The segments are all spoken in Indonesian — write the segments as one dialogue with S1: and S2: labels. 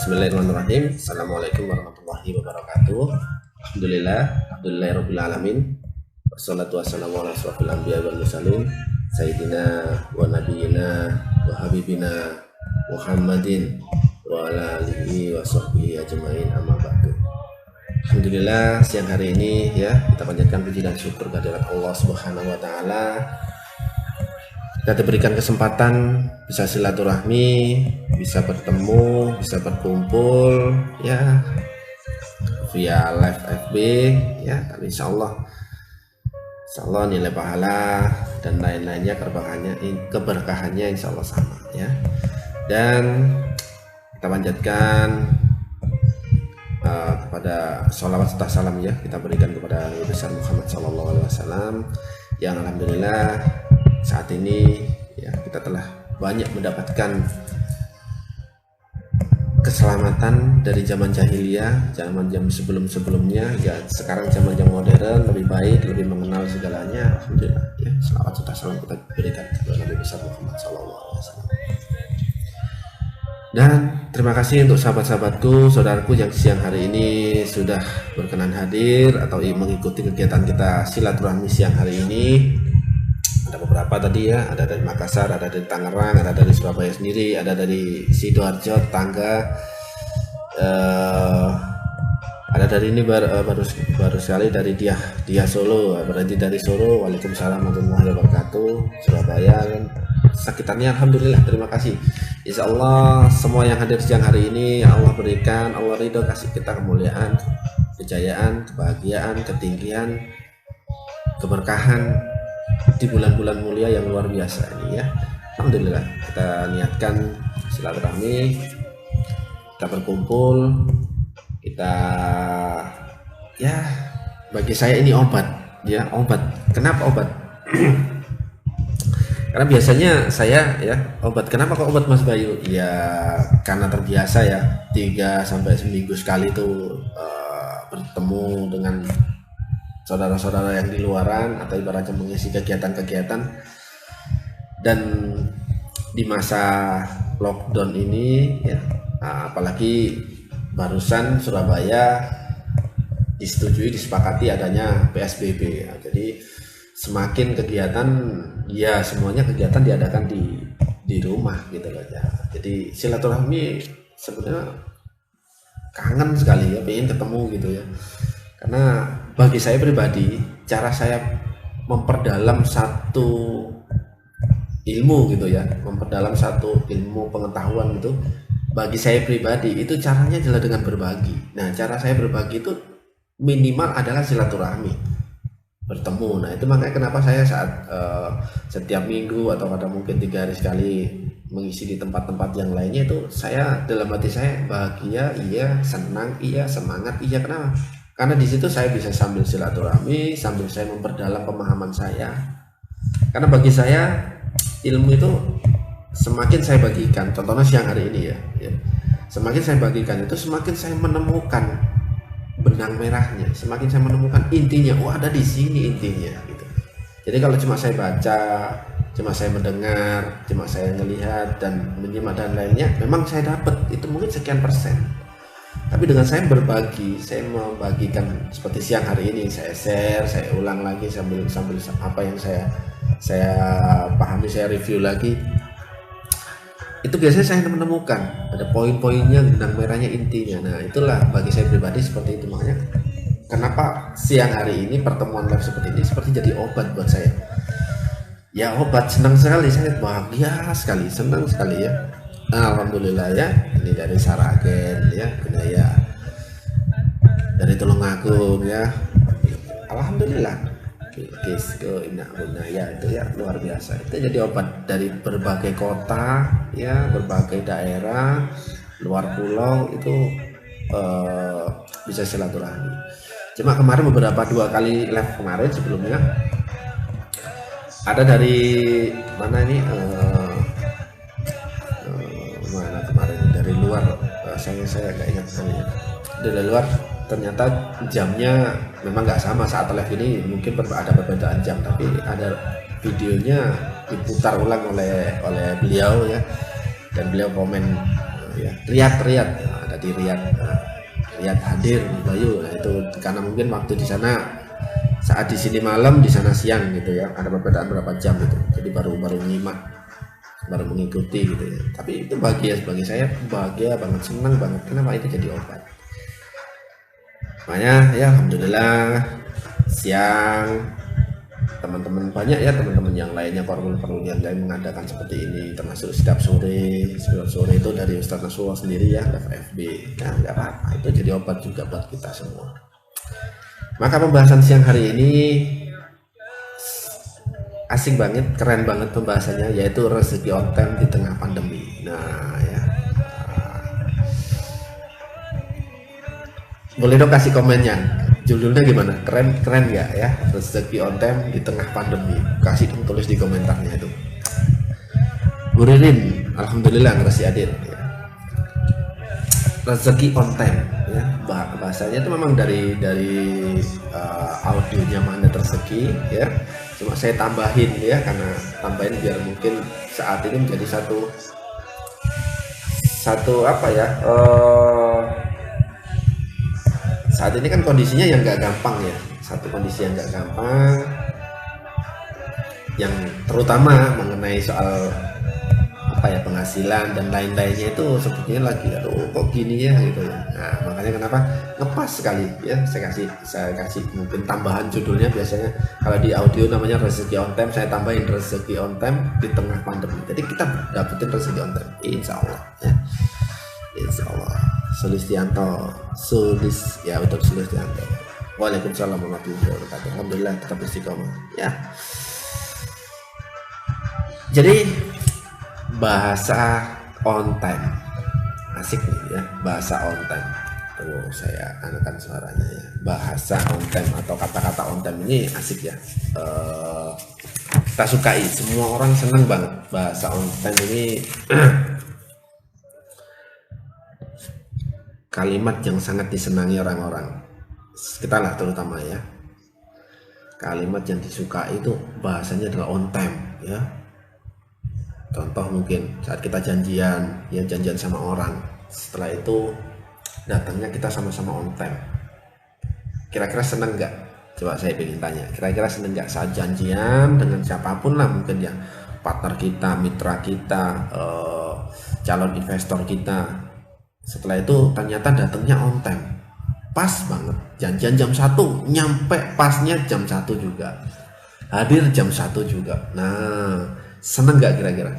S1: Bismillahirrahmanirrahim. Assalamualaikum warahmatullahi wabarakatuh. Alhamdulillahirabbil alamin. Wassalatu wassalamu ala asrofil anbiya wal mursalin sayyidina wa nabiyina wa habibina Muhammadin wa ala alihi wa sahbihi ajmain, amma ba'du. Alhamdulillah, siang hari ini ya kita panjatkan puji dan syukur kehadirat Allah Subhanahu wa taala. Kita diberikan kesempatan bisa silaturahmi, bisa bertemu, bisa berkumpul ya via live FB ya. Tapi insya Allah nilai pahala dan lain-lainnya keberkahannya insya Allah sama ya. Dan kita panjatkan kepada sholawat serta salam ya kita berikan kepada Nabi besar Muhammad SAW yang alhamdulillah saat ini ya kita telah banyak mendapatkan keselamatan dari zaman jahiliyah, zaman sebelumnya ya. Sekarang zaman modern lebih baik, lebih mengenal segalanya, alhamdulillah ya. Selawat serta salam kita berikan kepada Nabi besar Muhammad SAW. Dan terima kasih untuk sahabat-sahabatku, saudaraku yang siang hari ini sudah berkenan hadir atau mengikuti kegiatan kita silaturahmi siang hari ini. Ada beberapa tadi ya, ada dari Makassar, ada dari Tangerang, ada dari Surabaya sendiri, ada dari Sidoarjo, Tangga, ada dari ini baru sekali dari dia Solo, berarti dari Solo. Waalaikumsalam warahmatullahi wabarakatuh. Surabaya kan sekitarnya, alhamdulillah, terima kasih. Insya Allah semua yang hadir siang hari ini Allah berikan, Allah ridho, kasih kita kemuliaan, kejayaan, kebahagiaan, ketinggian, keberkahan di bulan-bulan mulia yang luar biasa ini ya. Alhamdulillah kita niatkan silaturahmi, kita berkumpul, kita ya bagi saya ini obat ya, obat. Kenapa obat? Karena biasanya saya ya obat. Kenapa kok obat Mas Bayu? Ya karena terbiasa ya 3 sampai seminggu sekali tuh bertemu dengan saudara-saudara yang di luaran atau ibaratnya mengisi kegiatan-kegiatan. Dan di masa lockdown ini ya, apalagi barusan Surabaya disepakati adanya PSBB ya. Jadi semakin kegiatan ya, semuanya kegiatan diadakan di rumah gitu loh ya. Jadi silaturahmi sebenarnya kangen sekali ya, pengen ketemu gitu ya. Karena bagi saya pribadi, cara saya memperdalam satu ilmu gitu ya, memperdalam satu ilmu pengetahuan gitu, bagi saya pribadi itu caranya adalah dengan berbagi. Nah, cara saya berbagi itu minimal adalah silaturahmi, bertemu. Nah, itu makanya kenapa saya saat setiap minggu atau kadang mungkin 3 hari sekali mengisi di tempat-tempat yang lainnya, itu saya dalam hati saya bahagia, iya, senang, iya, semangat, iya. Kenapa? Karena di situ saya bisa sambil silaturahmi, sambil saya memperdalam pemahaman saya. Karena bagi saya ilmu itu semakin saya bagikan, contohnya siang hari ini ya, semakin saya bagikan itu semakin saya menemukan benang merahnya, semakin saya menemukan intinya. Oh, ada di sini intinya gitu. Jadi kalau cuma saya baca, cuma saya mendengar, cuma saya melihat dan menyimak dan lainnya, memang saya dapat itu mungkin sekian persen. Tapi dengan saya berbagi, saya membagikan seperti siang hari ini, saya share, saya ulang lagi sambil apa yang saya pahami, saya review lagi. itu biasanya saya menemukan ada poin-poinnya, benang merahnya, intinya. Nah itulah bagi saya pribadi seperti itu, makanya kenapa siang hari ini pertemuan live seperti ini seperti jadi obat buat saya. Ya obat, senang sekali, saya bahagia sekali, senang sekali ya. Alhamdulillah ya, ini dari Saragen ya, budaya dari Tulungagung ya. Alhamdulillah. Bilkis ke Indah Bunaya itu ya luar biasa. Itu jadi obat dari berbagai kota ya, berbagai daerah, luar pulau itu bisa silaturahmi. Cuma kemarin beberapa 2 kali live kemarin sebelumnya ada dari mana ini mana kemarin dari luar, saya nggak ingat namanya, dari luar. Ternyata jamnya memang nggak sama saat live ini, mungkin ada perbedaan jam, tapi ada videonya diputar ulang oleh beliau ya, dan beliau komen ya Riyadh ada di Riyadh hadir di Bayu. Nah, itu karena mungkin waktu di sana saat di sini malam, di sana siang gitu ya, ada perbedaan berapa jam gitu, jadi baru nyimak, baru mengikuti gitu ya. Tapi itu bahagia, bagi saya bahagia banget, senang banget. Kenapa? Itu jadi obat. Makanya ya alhamdulillah siang teman-teman banyak ya, teman-teman yang lainnya, perlu yang lain mengadakan seperti ini, termasuk setiap sore itu dari Ustaz Nasrullah sendiri ya, live FB. Nah nggak apa-apa, itu jadi obat juga buat kita semua. Maka pembahasan siang hari ini asik banget, keren banget pembahasannya, yaitu rezeki on time di tengah pandemi. Nah ya, boleh dong kasih komennya, judulnya gimana, keren nggak ya, rezeki on time di tengah pandemi. Kasih dong, tulis di komentarnya itu. Bu Ririn, alhamdulillah ngerasi hadir ya. Rezeki on time ya, bahasanya itu memang dari audionya Magnet Rezeki ya, cuma saya tambahin ya, karena tambahin biar mungkin saat ini menjadi satu apa ya, saat ini kan kondisinya yang nggak gampang ya, satu kondisi yang nggak gampang, yang terutama mengenai soal apa ya, penghasilan dan lain-lainnya itu sepertinya lagi aduh kok gini ya gitu ya. Nah makanya kenapa ngepas sekali ya, saya kasih mungkin tambahan judulnya. Biasanya kalau di audio namanya rezeki on time, saya tambahin rezeki on time di tengah pandemi. Jadi kita dapetin rezeki on time insya Allah ya, insya Allah. Sulistianto, ya betul, Sulistianto. Waalaikumsalam warahmatullahi wabarakatuh. Alhamdulillah tetap istiqomah ya. Jadi bahasa on time asik nih ya, bahasa on time. Tuh saya anukan suaranya ya, bahasa on time atau kata-kata on time ini asik ya. Kita sukai, semua orang senang banget bahasa on time ini. Kalimat yang sangat disenangi orang-orang, kita lah terutama ya. Kalimat yang disukai itu bahasanya adalah on time ya. Contoh mungkin saat kita janjian sama orang, setelah itu datangnya kita sama-sama on time. Kira-kira seneng nggak? Coba saya ingin tanya, kira-kira seneng nggak saat janjian dengan siapapun lah, mungkin ya partner kita, mitra kita, calon investor kita. Setelah itu ternyata datangnya on time, pas banget, janjian jam 1, nyampe pasnya jam 1 juga, hadir jam 1 juga. Nah seneng nggak kira-kira?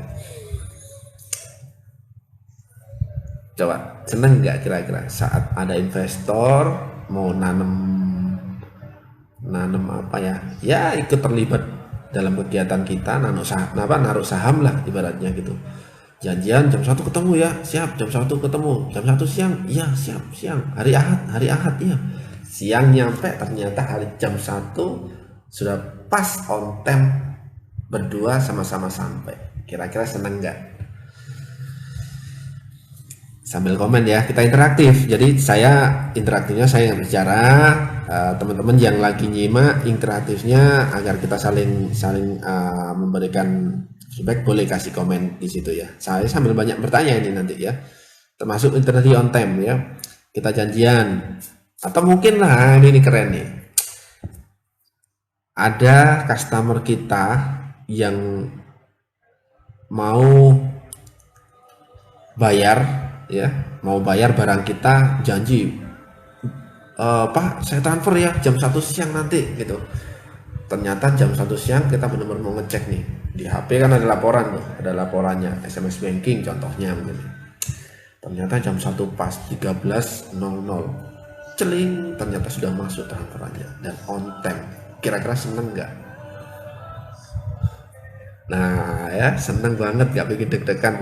S1: Coba seneng nggak kira-kira saat ada investor mau nanem apa ya ikut terlibat dalam kegiatan kita, naruh saham lah ibaratnya gitu. Janjian jam 1 ketemu ya, siap, jam 1 ketemu, jam 1 siang, iya siap, siang, hari Ahad iya, siang nyampe, ternyata jam 1 sudah pas on time, berdua sama-sama sampai. Kira-kira seneng nggak? Sambil komen ya, kita interaktif. Jadi interaktifnya saya yang bicara, teman-teman yang lagi nyimak interaktifnya, agar kita saling memberikan feedback, boleh kasih komen di situ ya. Saya sambil banyak bertanya ini nanti ya, termasuk internet on time ya. Kita janjian, atau mungkin lah ini keren nih, ada customer kita yang mau bayar, ya mau bayar barang kita, janji, Pak saya transfer ya jam 1 siang nanti gitu. Ternyata jam 1 siang kita benar-benar mau ngecek nih di HP, kan ada laporan tuh, ada laporannya SMS banking contohnya mungkin. Ternyata jam 1 pas 13.00 celing, ternyata sudah masuk transferannya dan on time. Kira-kira seneng nggak? Nah ya, seneng banget, nggak bikin deg-degan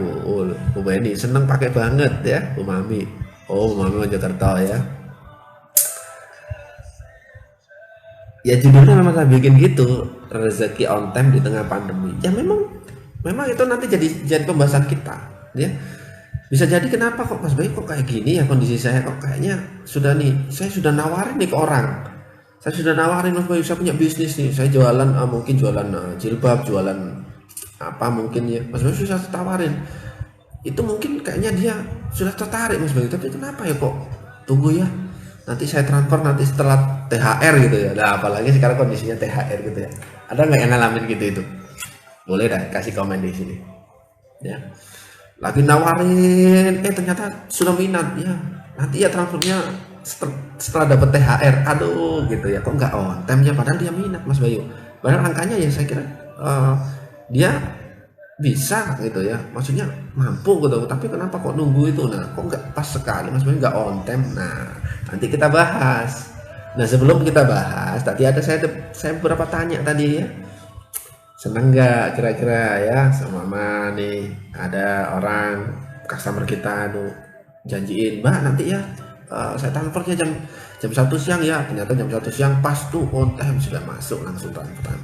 S1: Bu Beni, seneng pakai banget ya Bu Mami. Oh Bu Mami Mojokerto ya. Ya judulnya memang saya bikin gitu, rezeki on time di tengah pandemi. Ya memang memang itu nanti jadi pembahasan kita ya. Bisa jadi kenapa kok Mas Bayu kok kayak gini ya, kondisi saya kok kayaknya sudah nih, saya sudah nawarin nih ke orang. Saya sudah nawarin, Mas Bayu saya punya bisnis nih, saya jualan mungkin jualan jilbab, jualan apa mungkin ya. Mas Bayu sudah tawarin. Itu mungkin kayaknya dia sudah tertarik Mas Bayu, tapi kenapa ya kok tunggu ya, nanti saya transfer nanti setelah THR gitu ya. Nah apalagi sekarang kondisinya THR gitu ya. Ada nggak yang ngalamin gitu itu? Boleh dah kasih komen di sini ya. Lagi nawarin, ternyata sudah minat ya, nanti ya transfernya setelah dapat THR. Aduh gitu ya, kok nggak on time-nya, padahal dia minat Mas Bayu, padahal angkanya ya saya kira dia bisa gitu ya, maksudnya mampu gitu, tapi kenapa kok nunggu itu? Nah kok nggak pas sekali Mas Bayu, nggak on time. Nah nanti kita bahas. Nah sebelum kita bahas, tadi ada saya beberapa tanya tadi ya. Seneng nggak kira-kira ya sama Mama nih, ada orang customer kita tuh janjiin, Mbak nanti ya saya transfernya jam 1 siang ya. Ternyata jam 1 siang pas tuh on time, sudah masuk langsung transferan.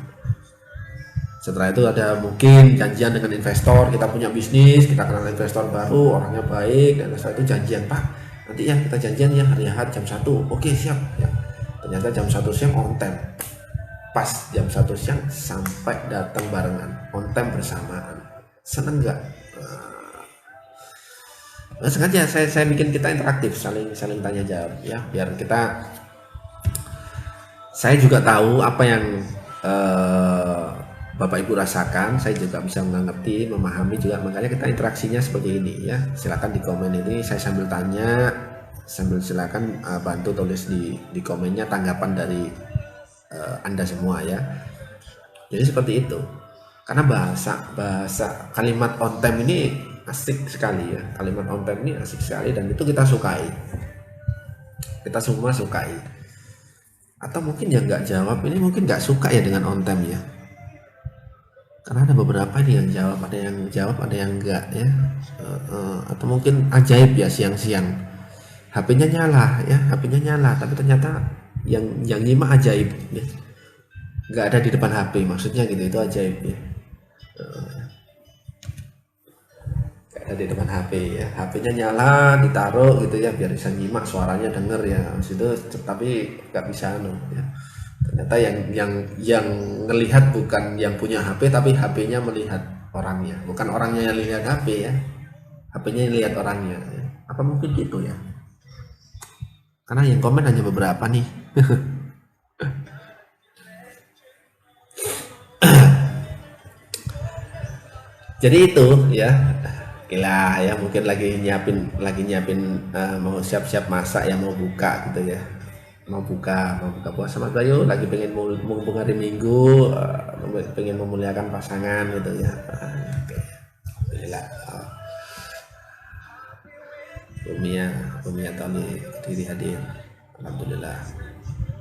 S1: Setelah itu ada mungkin janjian dengan investor, kita punya bisnis, kita kenal investor baru, orangnya baik, dan setelah itu janjian, Pak nanti ya kita janjian ya hari Ahad jam 1. Oke siap ya. Ternyata jam 1 siang on time, pas jam 1 siang sampai datang barengan, on time bersamaan. Seneng nggak? Nah, sengaja saya bikin kita interaktif, saling tanya jawab ya, biar saya juga tahu apa yang Bapak Ibu rasakan, saya juga bisa mengerti, memahami juga, makanya kita interaksinya seperti ini ya. Silakan di komen ini saya sambil tanya, sambil silakan bantu tulis di komennya tanggapan dari Anda semua ya. Jadi seperti itu. Karena bahasa kalimat on time ini asik sekali ya. Kalimat on time ini asik sekali dan itu kita sukai. Kita semua sukai. Atau mungkin yang nggak jawab ini mungkin nggak suka ya dengan on time ya. Karena ada beberapa nih yang jawab, ada yang jawab, ada yang enggak ya. Atau mungkin ajaib ya, siang-siang HP-nya nyala ya, HP-nya nyala, tapi ternyata yang nyimak ajaib ya, nggak ada di depan HP, maksudnya gitu, itu ajaib ya. Nggak ada di depan HP ya, HP-nya nyala, ditaruh gitu ya, biar bisa nyimak, suaranya denger ya, itu, tapi nggak bisa ya. Ternyata yang ngelihat bukan yang punya HP, tapi HP-nya melihat orangnya, bukan orangnya yang lihat HP ya, HP-nya yang lihat orangnya ya. Apa mungkin gitu ya? Karena yang komen hanya beberapa nih. Jadi itu ya, gila ya, mungkin lagi nyiapin mau siap-siap masak ya, mau buka gitu ya, mau buka puasa Mas Bayu, lagi pengen mumpung hari Minggu, pengen memuliakan pasangan gitu ya. Oke. Alhamdulillah. Bumia Tony diri hadir, alhamdulillah.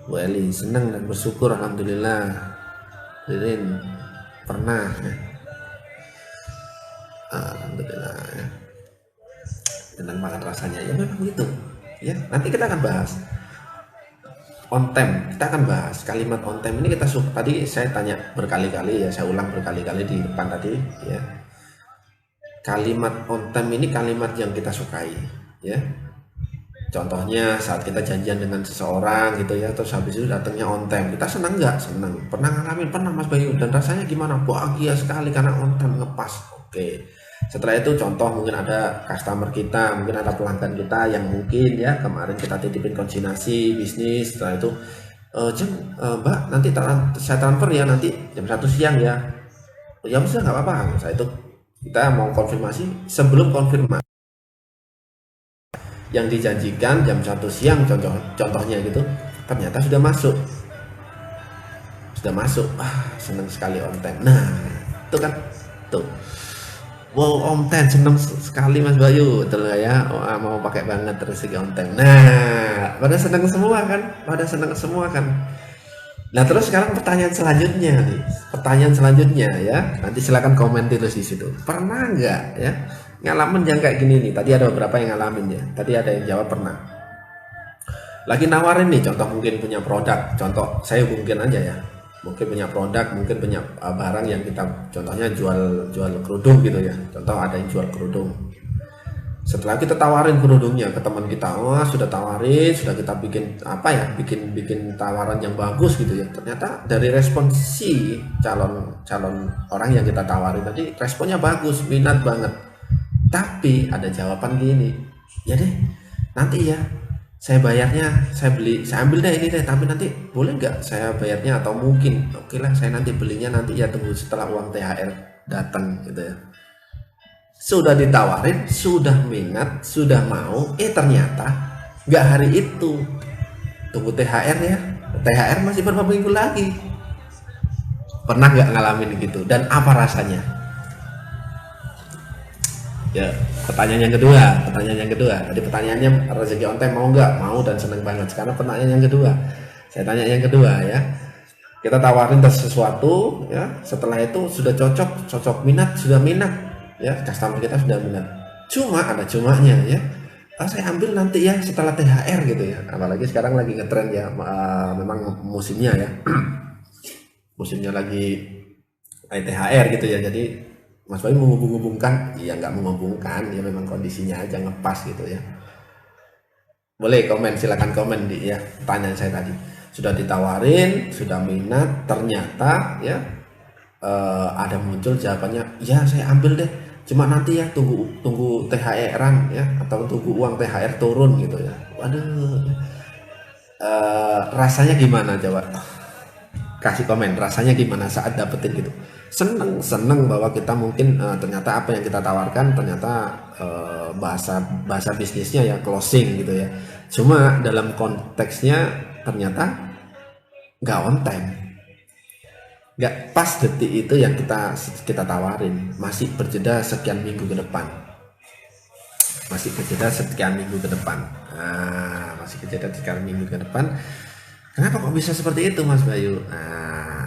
S1: Bu Eli senang dan bersyukur, alhamdulillah. Ririn pernah ya. Alhamdulillah ya. Senang banget rasanya ya, memang gitu ya. Nanti kita akan bahas on time, kita akan bahas kalimat on time ini. Kita tadi saya tanya berkali-kali ya, saya ulang berkali-kali di depan tadi ya. Kalimat on time ini kalimat yang kita sukai ya. Contohnya saat kita janjian dengan seseorang gitu ya, terus habis itu datangnya on time, kita senang nggak? Senang. Pernah ngalamin? Pernah Mas Bayu. Dan rasanya gimana? Bahagia sekali karena on time, ngepas. Oke. Setelah itu contoh, mungkin ada customer kita, mungkin ada pelanggan kita yang mungkin ya kemarin kita titipin konsignasi bisnis. Setelah itu Mbak nanti saya transfer ya nanti jam 1 siang ya. Ya bisa nggak apa-apa. Setelah itu kita mau konfirmasi, sebelum konfirmasi yang dijanjikan jam 1 siang contohnya gitu, ternyata sudah masuk. Senang sekali on time. Nah itu kan tuh, wow, on time, senang sekali Mas Bayu, betul nggak ya? Mau pakai banget terus on time. Nah pada senang semua kan. Nah terus sekarang pertanyaan selanjutnya ya, nanti silakan komen terus di situ. Pernah nggak ya ngalamin yang kayak gini nih? Tadi ada beberapa yang ngalamin ya. Tadi ada yang jawab pernah. Lagi nawarin nih, contoh mungkin punya produk, contoh saya mungkin aja ya, mungkin punya produk, mungkin punya barang yang kita, contohnya jual kerudung gitu ya. Contoh ada yang jual kerudung. Setelah kita tawarin kerudungnya ke teman kita, sudah kita bikin tawaran yang bagus gitu ya. Ternyata dari respon si calon orang yang kita tawarin tadi, responnya bagus, minat banget. Tapi ada jawaban gini, ya deh nanti ya saya bayarnya, saya ambil deh ini deh, tapi nanti boleh nggak saya bayarnya, atau mungkin oke lah saya nanti belinya nanti ya, tunggu setelah uang THR datang gitu ya. Sudah ditawarin, sudah minat, sudah mau, ternyata nggak hari itu, tunggu THR ya, THR masih beberapa minggu lagi. Pernah nggak ngalamin gitu, dan apa rasanya? Ya, pertanyaan yang kedua. Tadi pertanyaannya rezeki on time mau nggak? Mau dan seneng banget. Sekarang pertanyaan yang kedua. Saya tanya yang kedua ya. Kita tawarin sesuatu ya, setelah itu sudah cocok minat, ya, customer kita sudah minat. Cuma ada cumanya ya. Saya ambil nanti ya setelah THR gitu ya. Apalagi sekarang lagi ngetren ya, memang musimnya ya. Musimnya lagi THR gitu ya. Jadi Mas Bayu menghubung-hubungkan, ya nggak menghubungkan, ya memang kondisinya aja ngepas gitu ya. Boleh komen, silakan komen di ya pertanyaan saya tadi. Sudah ditawarin, sudah minat, ternyata ya ada muncul jawabannya, ya saya ambil deh, cuma nanti ya tunggu THR-an ya, atau tunggu uang THR turun gitu ya. Waduh, rasanya gimana, coba kasih komen, rasanya gimana saat dapetin gitu? Seneng bahwa kita mungkin ternyata apa yang kita tawarkan ternyata bahasa bisnisnya ya closing gitu ya. Cuma dalam konteksnya ternyata nggak on time, nggak pas detik itu yang kita tawarin, masih berjeda sekian minggu ke depan. Kenapa kok bisa seperti itu Mas Bayu?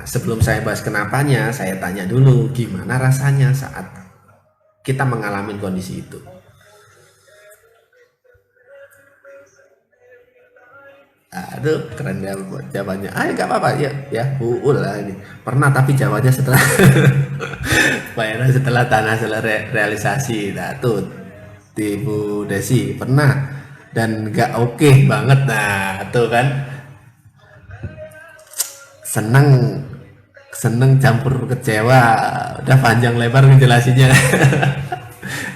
S1: Sebelum saya bahas kenapanya, saya tanya dulu gimana rasanya saat kita mengalami kondisi itu. Aduh, keren ya jawabannya. Nggak apa-apa ya, buul lah ini. Pernah, tapi jawabannya setelah bayaran setelah tanah realisasi. Nah tuh, Ibu Desi pernah dan nggak oke banget. Nah tuh kan, seneng campur kecewa, udah panjang lebar ngejelasinnya.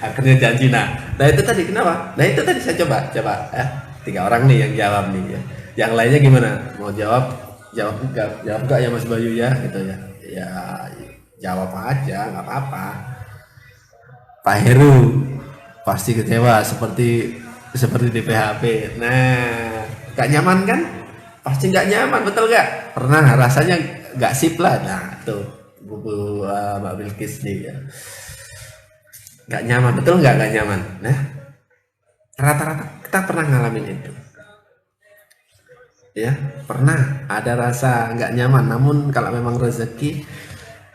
S1: Akhirnya janji. Nah itu tadi kenapa? Nah itu tadi saya coba ya, 3 orang nih yang jawab nih ya. Yang lainnya gimana? Mau jawab enggak ya Mas Bayu ya gitu ya. Ya jawab aja, nggak apa-apa. Pak Heru pasti kecewa seperti di PHP. Nah gak nyaman kan? Pasti nggak nyaman, betul nggak? Pernah rasanya nggak sip lah. Nah tuh Bu Mbak Bilkis nih ya, nggak nyaman, betul nggak nyaman? Nah rata-rata kita pernah ngalamin itu ya, pernah ada rasa nggak nyaman. Namun kalau memang rezeki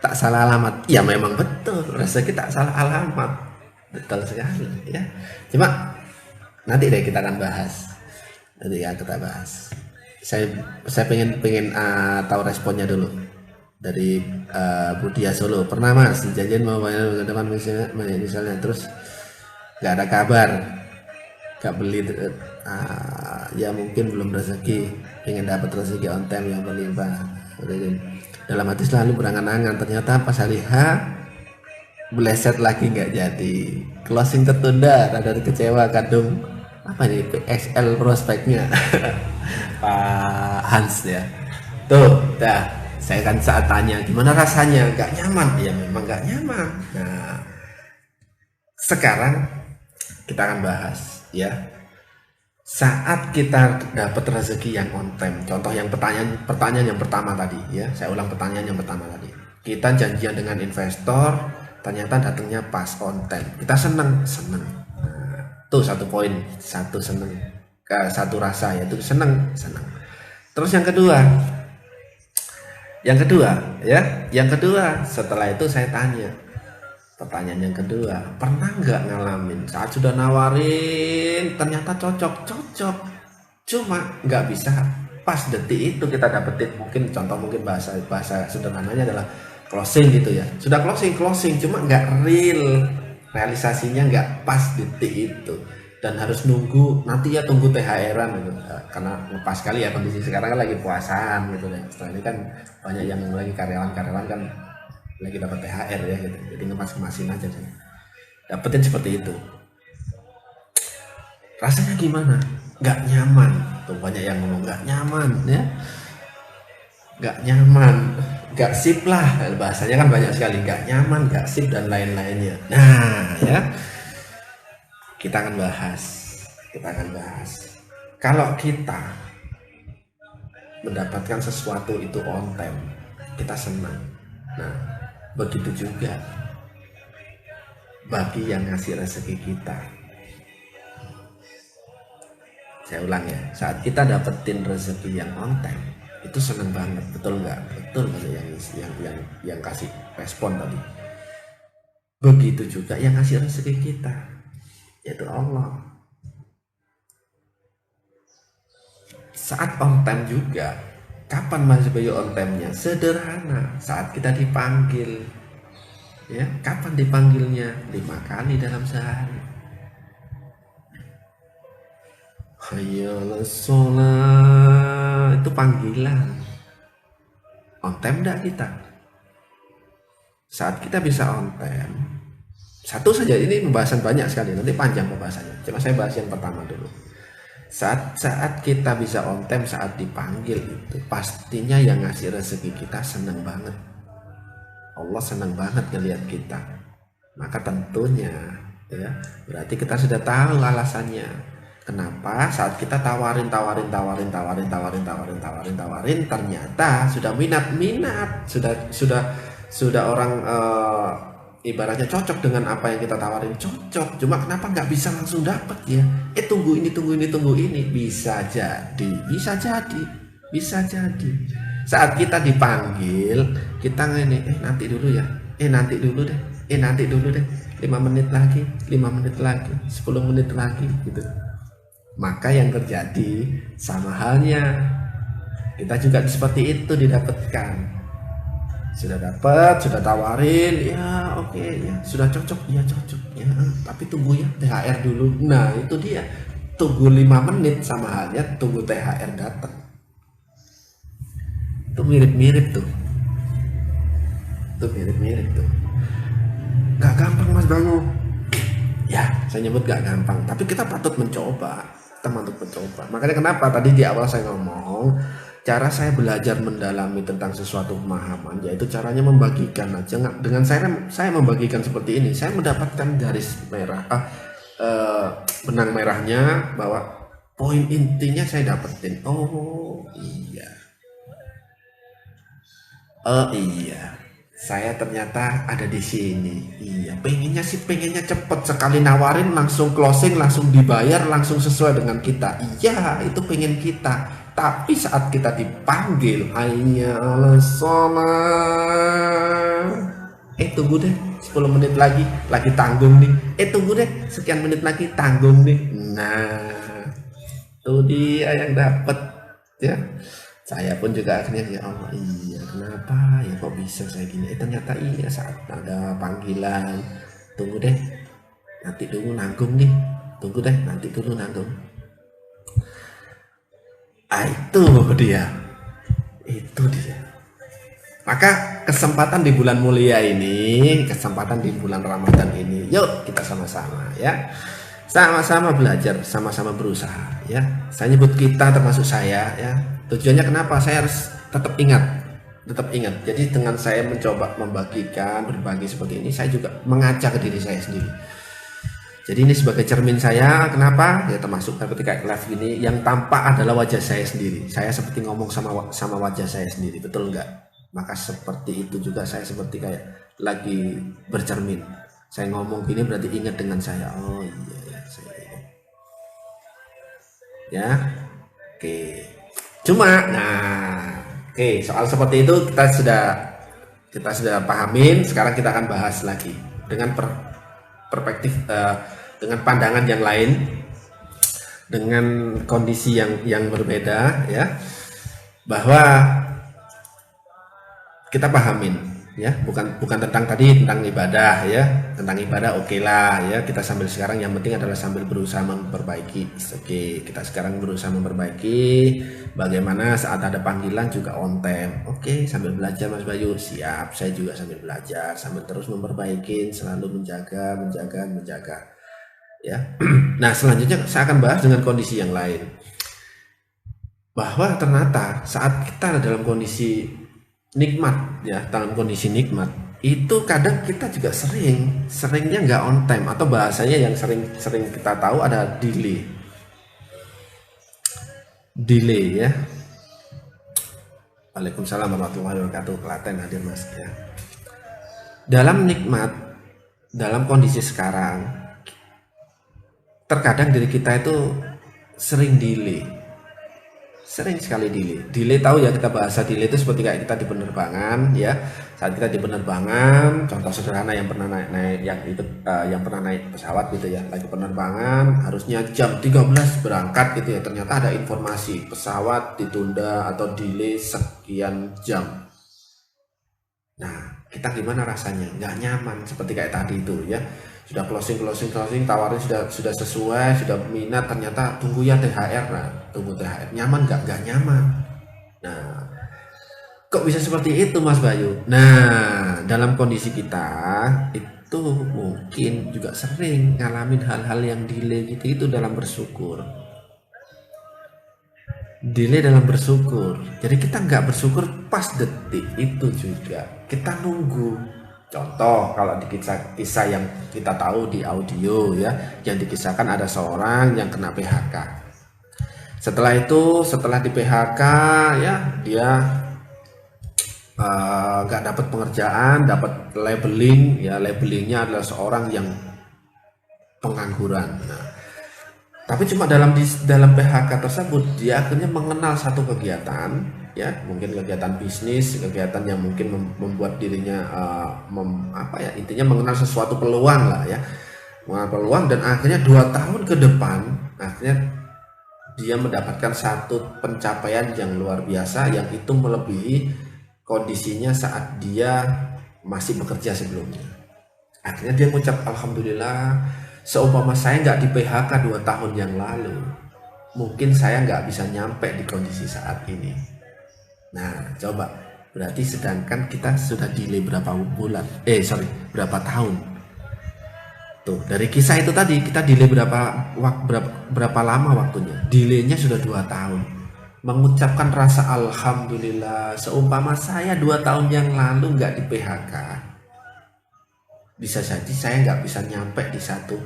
S1: tak salah alamat, ya memang betul, rezeki tak salah alamat, betul sekali ya. Cuma nanti deh kita akan bahas, saya pengen tahu responnya dulu dari Bu Dia Solo. Pernah Mas dijanjiin mau bayar ke depan misalnya terus nggak ada kabar, nggak beli, ya mungkin belum rezeki, pengen dapat rezeki on time yang berlimpah. Dalam hati selalu berangan-angan, ternyata pas hari H bleset lagi nggak jadi, closing tertunda, rada kecewa, kadung apa nih PXL prospeknya. Pak Hans ya tuh. Dah saya kan saat tanya gimana rasanya, nggak nyaman, ya memang nggak nyaman. Nah sekarang kita akan bahas ya, Saat kita dapat rezeki yang on time, contoh yang pertanyaan yang pertama tadi ya, saya ulang pertanyaan yang pertama tadi. Kita janjian dengan investor, ternyata datangnya pas on time. Kita seneng, seneng. Nah, tuh satu poin, satu seneng, satu rasa yaitu seneng, seneng. Terus yang kedua setelah itu saya tanya, pertanyaan yang kedua, pernah nggak ngalamin saat sudah nawarin ternyata cocok, cuma nggak bisa pas detik itu kita dapetin, mungkin bahasa bahasa sederhananya adalah closing gitu ya. Sudah closing, cuma nggak realisasinya nggak pas detik itu dan harus nunggu nanti ya, tunggu THR-an gitu. Karena pas sekali ya kondisi sekarang kan lagi puasaan gitu ya. Setelah ini kan banyak yang lagi karyawan kan lagi dapat THR ya gitu, jadi ngemas-ngemasin aja sih. Dapetin seperti itu, rasanya gimana? Nggak nyaman tuh, banyak yang ngomong nggak nyaman ya, nggak nyaman, nggak sip lah, bahasanya kan banyak sekali, nggak nyaman, nggak sip dan lain-lainnya. Nah ya, kita akan bahas kalau kita mendapatkan sesuatu itu on time, kita senang. Nah, begitu juga bagi yang ngasih rezeki kita. Saya ulang ya, saat kita dapetin rezeki yang on time, itu seneng banget, betul nggak? Betul yang kasih respon tadi. Begitu juga yang ngasih rezeki kita, yaitu Allah. Saat on time juga, kapan Mas Bayu on time-nya? Sederhana, saat kita dipanggil. Ya, kapan dipanggilnya? 5 kali dalam sehari. Hayya sholat, itu panggilan. On time enggak kita? Saat kita bisa on time, satu saja, ini pembahasan banyak sekali, nanti panjang pembahasannya. Cuma saya bahas yang pertama dulu. Saat kita bisa on time, saat dipanggil itu pastinya yang ngasih rezeki kita seneng banget. Allah seneng banget ngelihat kita. Maka tentunya ya, berarti kita sudah tahu alasannya. Kenapa saat kita tawarin ternyata sudah minat, sudah orang ibaratnya cocok dengan apa yang kita tawarin, cocok, cuma kenapa nggak bisa langsung dapat ya? Tunggu ini, bisa jadi. Saat kita dipanggil, kita nanti dulu ya, nanti dulu deh, 5 menit lagi, 10 menit lagi gitu. Maka yang terjadi sama halnya, kita juga seperti itu didapatkan. Sudah dapat, sudah tawarin, ya oke, ya sudah cocok ya, tapi tunggu ya THR dulu. Nah itu dia, tunggu 5 menit sama halnya tunggu THR datang. Itu mirip-mirip tuh, gak gampang Mas Bayu ya, saya nyebut gak gampang, tapi kita patut mencoba. Makanya kenapa tadi di awal saya ngomong, cara saya belajar mendalami tentang sesuatu pemahaman, yaitu caranya membagikan aja. Dengan saya membagikan seperti ini, saya mendapatkan garis merah, benang merahnya, bahwa poin intinya saya dapetin. Oh iya, saya ternyata ada di sini. Iya, pengennya cepet, sekali nawarin langsung closing, langsung dibayar, langsung sesuai dengan kita. Iya, itu pengen kita. Tapi saat kita dipanggil, hayya 'alas shalah, tunggu deh 10 menit lagi tanggung nih. Tunggu deh sekian menit lagi, tanggung nih. Nah, itu dia yang dapat ya. Saya pun juga akhirnya, ya Allah, iya kenapa ya kok bisa saya gini? Ternyata iya, saat ada panggilan, tunggu deh nanti dulu nanggung nih, itu dia. Maka kesempatan di bulan mulia ini, kesempatan di bulan Ramadan ini, yuk kita sama-sama ya, sama-sama belajar, sama-sama berusaha ya. Saya nyebut kita termasuk saya ya. Tujuannya kenapa? Saya harus tetap ingat. Jadi dengan saya mencoba berbagi seperti ini, saya juga mengajak ke diri saya sendiri. Jadi ini sebagai cermin saya, kenapa? Ya termasuk seperti kayak live gini, yang tampak adalah wajah saya sendiri. Saya seperti ngomong sama wajah saya sendiri, betul nggak? Maka seperti itu juga saya seperti kayak lagi bercermin. Saya ngomong gini berarti ingat dengan saya. Oh iya ya, saya ingat. Ya, oke. Oke, soal seperti itu kita sudah pahamin. Sekarang kita akan bahas lagi dengan perspektif dengan pandangan yang lain, dengan kondisi yang berbeda, ya, bahwa kita pahamin, ya, bukan tentang ibadah, ya, tentang ibadah oke lah, ya, kita sambil sekarang yang penting adalah sambil berusaha memperbaiki. Oke, kita sekarang berusaha memperbaiki bagaimana saat ada panggilan juga on time. Oke, sambil belajar Mas Bayu, siap, saya juga sambil belajar, sambil terus memperbaiki, selalu menjaga, ya. Nah, selanjutnya saya akan bahas dengan kondisi yang lain, bahwa ternyata saat kita dalam kondisi nikmat, ya, dalam kondisi nikmat itu kadang kita juga seringnya nggak on time, atau bahasanya yang sering kita tahu ada delay, ya. Waalaikumsalam warahmatullahi wabarakatuh. Klaten hadir Mas, ya. Dalam nikmat, dalam kondisi sekarang, terkadang diri kita itu sering sekali delay. Tahu ya, kita bahasa delay itu seperti kayak kita di penerbangan, ya. Saat kita di penerbangan, contoh sederhana yang pernah naik yang pernah naik pesawat gitu ya, lagi penerbangan harusnya jam 13 berangkat gitu ya, ternyata ada informasi pesawat ditunda atau delay sekian jam. Nah, kita gimana rasanya? Nggak nyaman, seperti kayak tadi itu ya. Sudah closing, tawarin sudah sesuai, sudah minat, ternyata tunggu ya THR. Nah, tunggu THR, nyaman nggak nyaman. Nah, kok bisa seperti itu Mas Bayu? Nah, dalam kondisi kita itu mungkin juga sering ngalamin hal-hal yang delay gitu, itu dalam bersyukur. Jadi kita nggak bersyukur pas detik itu juga, kita nunggu. Contoh, kalau di kisah yang kita tahu di audio, ya, yang dikisahkan ada seorang yang kena PHK. Setelah di PHK, ya, dia nggak dapat pekerjaan, dapat labeling, ya, labelingnya adalah seorang yang pengangguran. Nah, tapi cuma dalam PHK tersebut dia akhirnya mengenal satu kegiatan, ya, mungkin kegiatan bisnis, kegiatan yang mungkin membuat dirinya intinya mengenal sesuatu peluang lah, ya, mengenal peluang, dan akhirnya 2 tahun ke depan akhirnya dia mendapatkan satu pencapaian yang luar biasa, yang itu melebihi kondisinya saat dia masih bekerja sebelumnya. Akhirnya dia mengucap, alhamdulillah, seumpama saya nggak di PHK 2 tahun yang lalu, mungkin saya nggak bisa nyampe di kondisi saat ini. Nah, coba, berarti sedangkan kita sudah delay berapa tahun. Tuh, dari kisah itu tadi kita delay berapa lama waktunya? Delaynya sudah 2 tahun. Mengucapkan rasa alhamdulillah, seumpama saya 2 tahun yang lalu nggak di PHK, bisa jadi saya nggak bisa nyampe di satu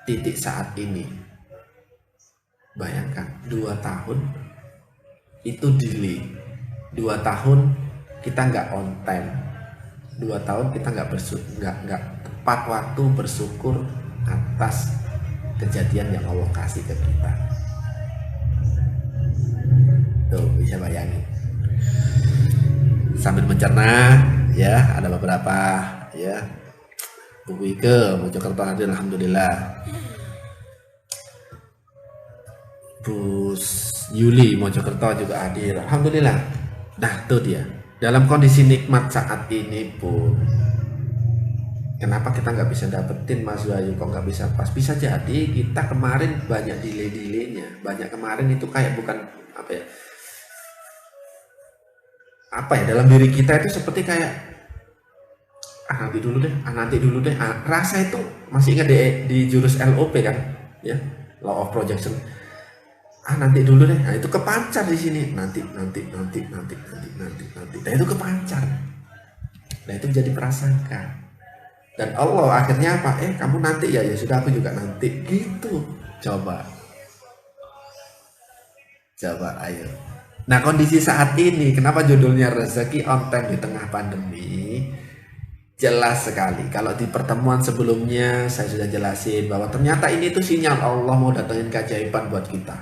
S1: titik saat ini. Bayangkan, 2 tahun itu delay. 2 tahun kita nggak on time, 2 tahun kita nggak tepat waktu bersyukur atas kejadian yang Allah kasih ke kita. Tuh, bisa bayangin. Sambil mencerna, ya, ada beberapa, ya, Bu Ike Mojokerto hadir, alhamdulillah. Bu Yuli Mojokerto juga hadir, alhamdulillah. Nah, tuh dia, dalam kondisi nikmat saat ini pun, kenapa kita nggak bisa dapetin Mas Bayu? Kok nggak bisa pas? Bisa jadi kita kemarin banyak delay-nya, banyak kemarin itu kayak bukan dalam diri kita itu seperti kayak nanti dulu deh. Rasa itu masih ingat di jurus LOP kan, ya, Law of Projection. Nanti dulu deh. Nah, itu kepancar di sini. Nanti. Nah, itu kepancar. Nah, itu jadi prasangka. Dan Allah akhirnya apa? Kamu nanti ya, ya sudah aku juga nanti gitu. Coba, coba ayo. Nah kondisi saat ini, kenapa judulnya rezeki on time di tengah pandemi? Jelas sekali. Kalau di pertemuan sebelumnya saya sudah jelasin bahwa ternyata ini tuh sinyal Allah mau datengin keajaiban buat kita.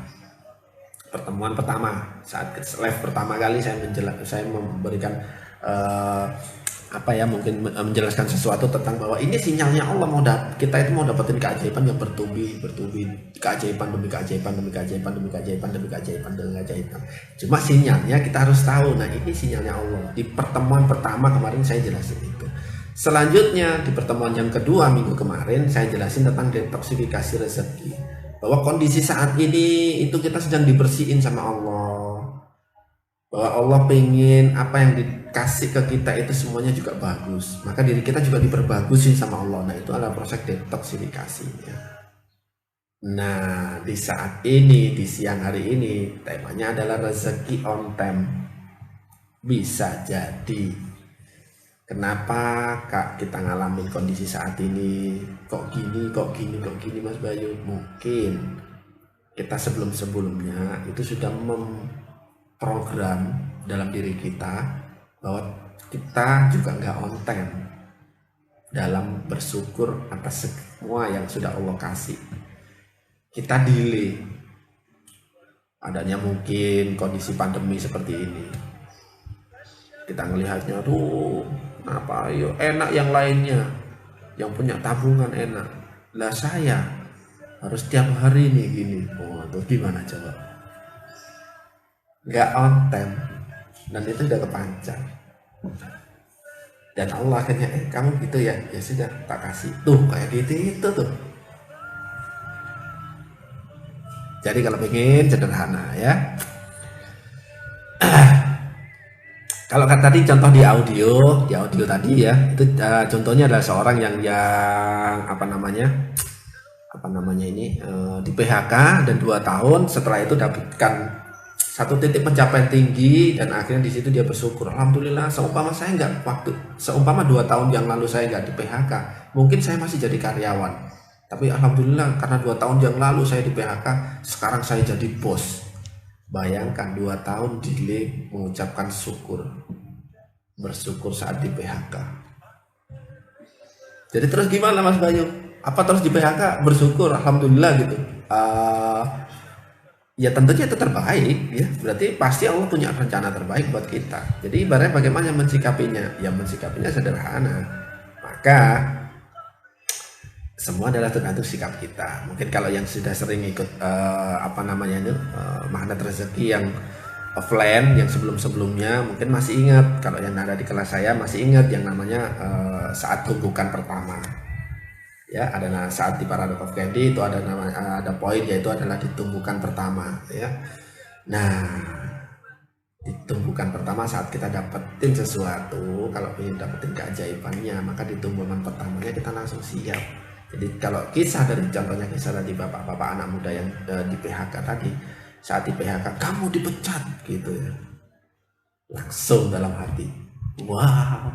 S1: Pertemuan pertama, saat live pertama kali saya memberikan eh, apa ya, mungkin menjelaskan sesuatu tentang bahwa ini sinyalnya Allah kita itu mau dapetin keajaiban yang bertubi keajaiban demi keajaiban demi keajaiban demi keajaiban demi keajaiban demi keajaiban. Cuma sinyalnya kita harus tahu. Nah ini sinyalnya Allah. Di pertemuan pertama kemarin saya jelasin itu. Selanjutnya di pertemuan yang kedua minggu kemarin saya jelasin tentang detoksifikasi rezeki, bahwa kondisi saat ini itu kita sedang dibersihin sama Allah, bahwa Allah pengen apa yang dikasih ke kita itu semuanya juga bagus, maka diri kita juga diperbagusin sama Allah. Nah itu adalah proses detoksifikasinya. Nah di saat ini, di siang hari ini, temanya adalah rezeki on time. Bisa jadi kenapa Kak kita ngalamin kondisi saat ini kok gini Mas Bayu? Mungkin kita sebelumnya itu sudah memprogram dalam diri kita bahwa kita juga nggak on time dalam bersyukur atas semua yang sudah Allah kasih. Kita delay, adanya mungkin kondisi pandemi seperti ini. Kita ngelihatnya tuh kenapa ayo enak yang lainnya, yang punya tabungan enak, lah saya harus tiap hari nih gini. Oh tuh gimana coba, nggak on time, dan itu udah kepanjang. Dan Allah akhirnya kamu gitu ya, ya sudah tak kasih tuh kayak gitu itu tuh. Jadi kalau pengen sederhana ya, kalau kan tadi contoh di audio tadi ya, itu contohnya adalah seorang yang apa namanya ini di PHK dan 2 tahun setelah itu dapatkan satu titik pencapaian tinggi, dan akhirnya di situ dia bersyukur, alhamdulillah, seumpama 2 tahun yang lalu saya nggak di PHK, mungkin saya masih jadi karyawan, tapi alhamdulillah karena 2 tahun yang lalu saya di PHK, sekarang saya jadi bos. Bayangkan 2 tahun delay mengucapkan bersyukur saat di PHK. Jadi terus gimana Mas Bayu? Apa terus di PHK bersyukur alhamdulillah gitu? Ya tentunya itu terbaik ya. Berarti pasti Allah punya rencana terbaik buat kita. Jadi ibaratnya bagaimana mensikapinya? Ya mensikapinya sederhana. Maka semua adalah tergantung sikap kita. Mungkin kalau yang sudah sering ikut magnet rezeki yang offline yang sebelumnya mungkin masih ingat. Kalau yang ada di kelas saya masih ingat yang namanya saat tumbukan pertama. Ya, ada saat di Paradox of Candy itu ada poin, yaitu adalah ditumbukan pertama ya. Nah, ditumbukan pertama saat kita dapetin sesuatu, kalau ingin dapetin keajaibannya, maka ditumbukan pertamanya kita langsung siap. Jadi kalau contohnya kisah tadi bapak-bapak anak muda yang di PHK tadi, saat di PHK kamu dipecat gitu ya, langsung dalam hati, wow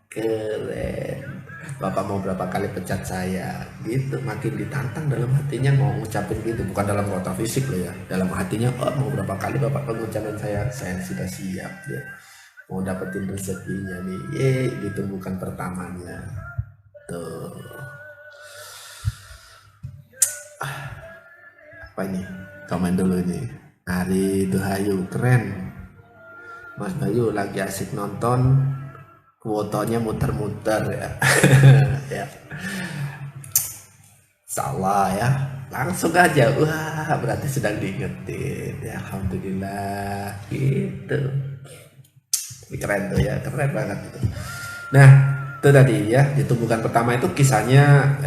S1: keren, bapak mau berapa kali pecat saya gitu, makin ditantang dalam hatinya mau ngucapin gitu, bukan dalam kota fisik loh ya, dalam hatinya mau berapa kali bapak pengucapan saya sudah siap ya, mau dapetin rezekinya nih, ditumbuhkan pertamanya tuh. Apa ini? Komen dulu ini. Ari Duhayu, keren. Mas Bayu lagi asik nonton, kuotanya muter-muter ya. Ya. Salah ya. Langsung aja. Wah, berarti sedang diingetin. Ya, alhamdulillah. Gitu. Keren tuh ya, keren banget itu. Nah, itu tadi ya, ditumbuhkan pertama itu kisahnya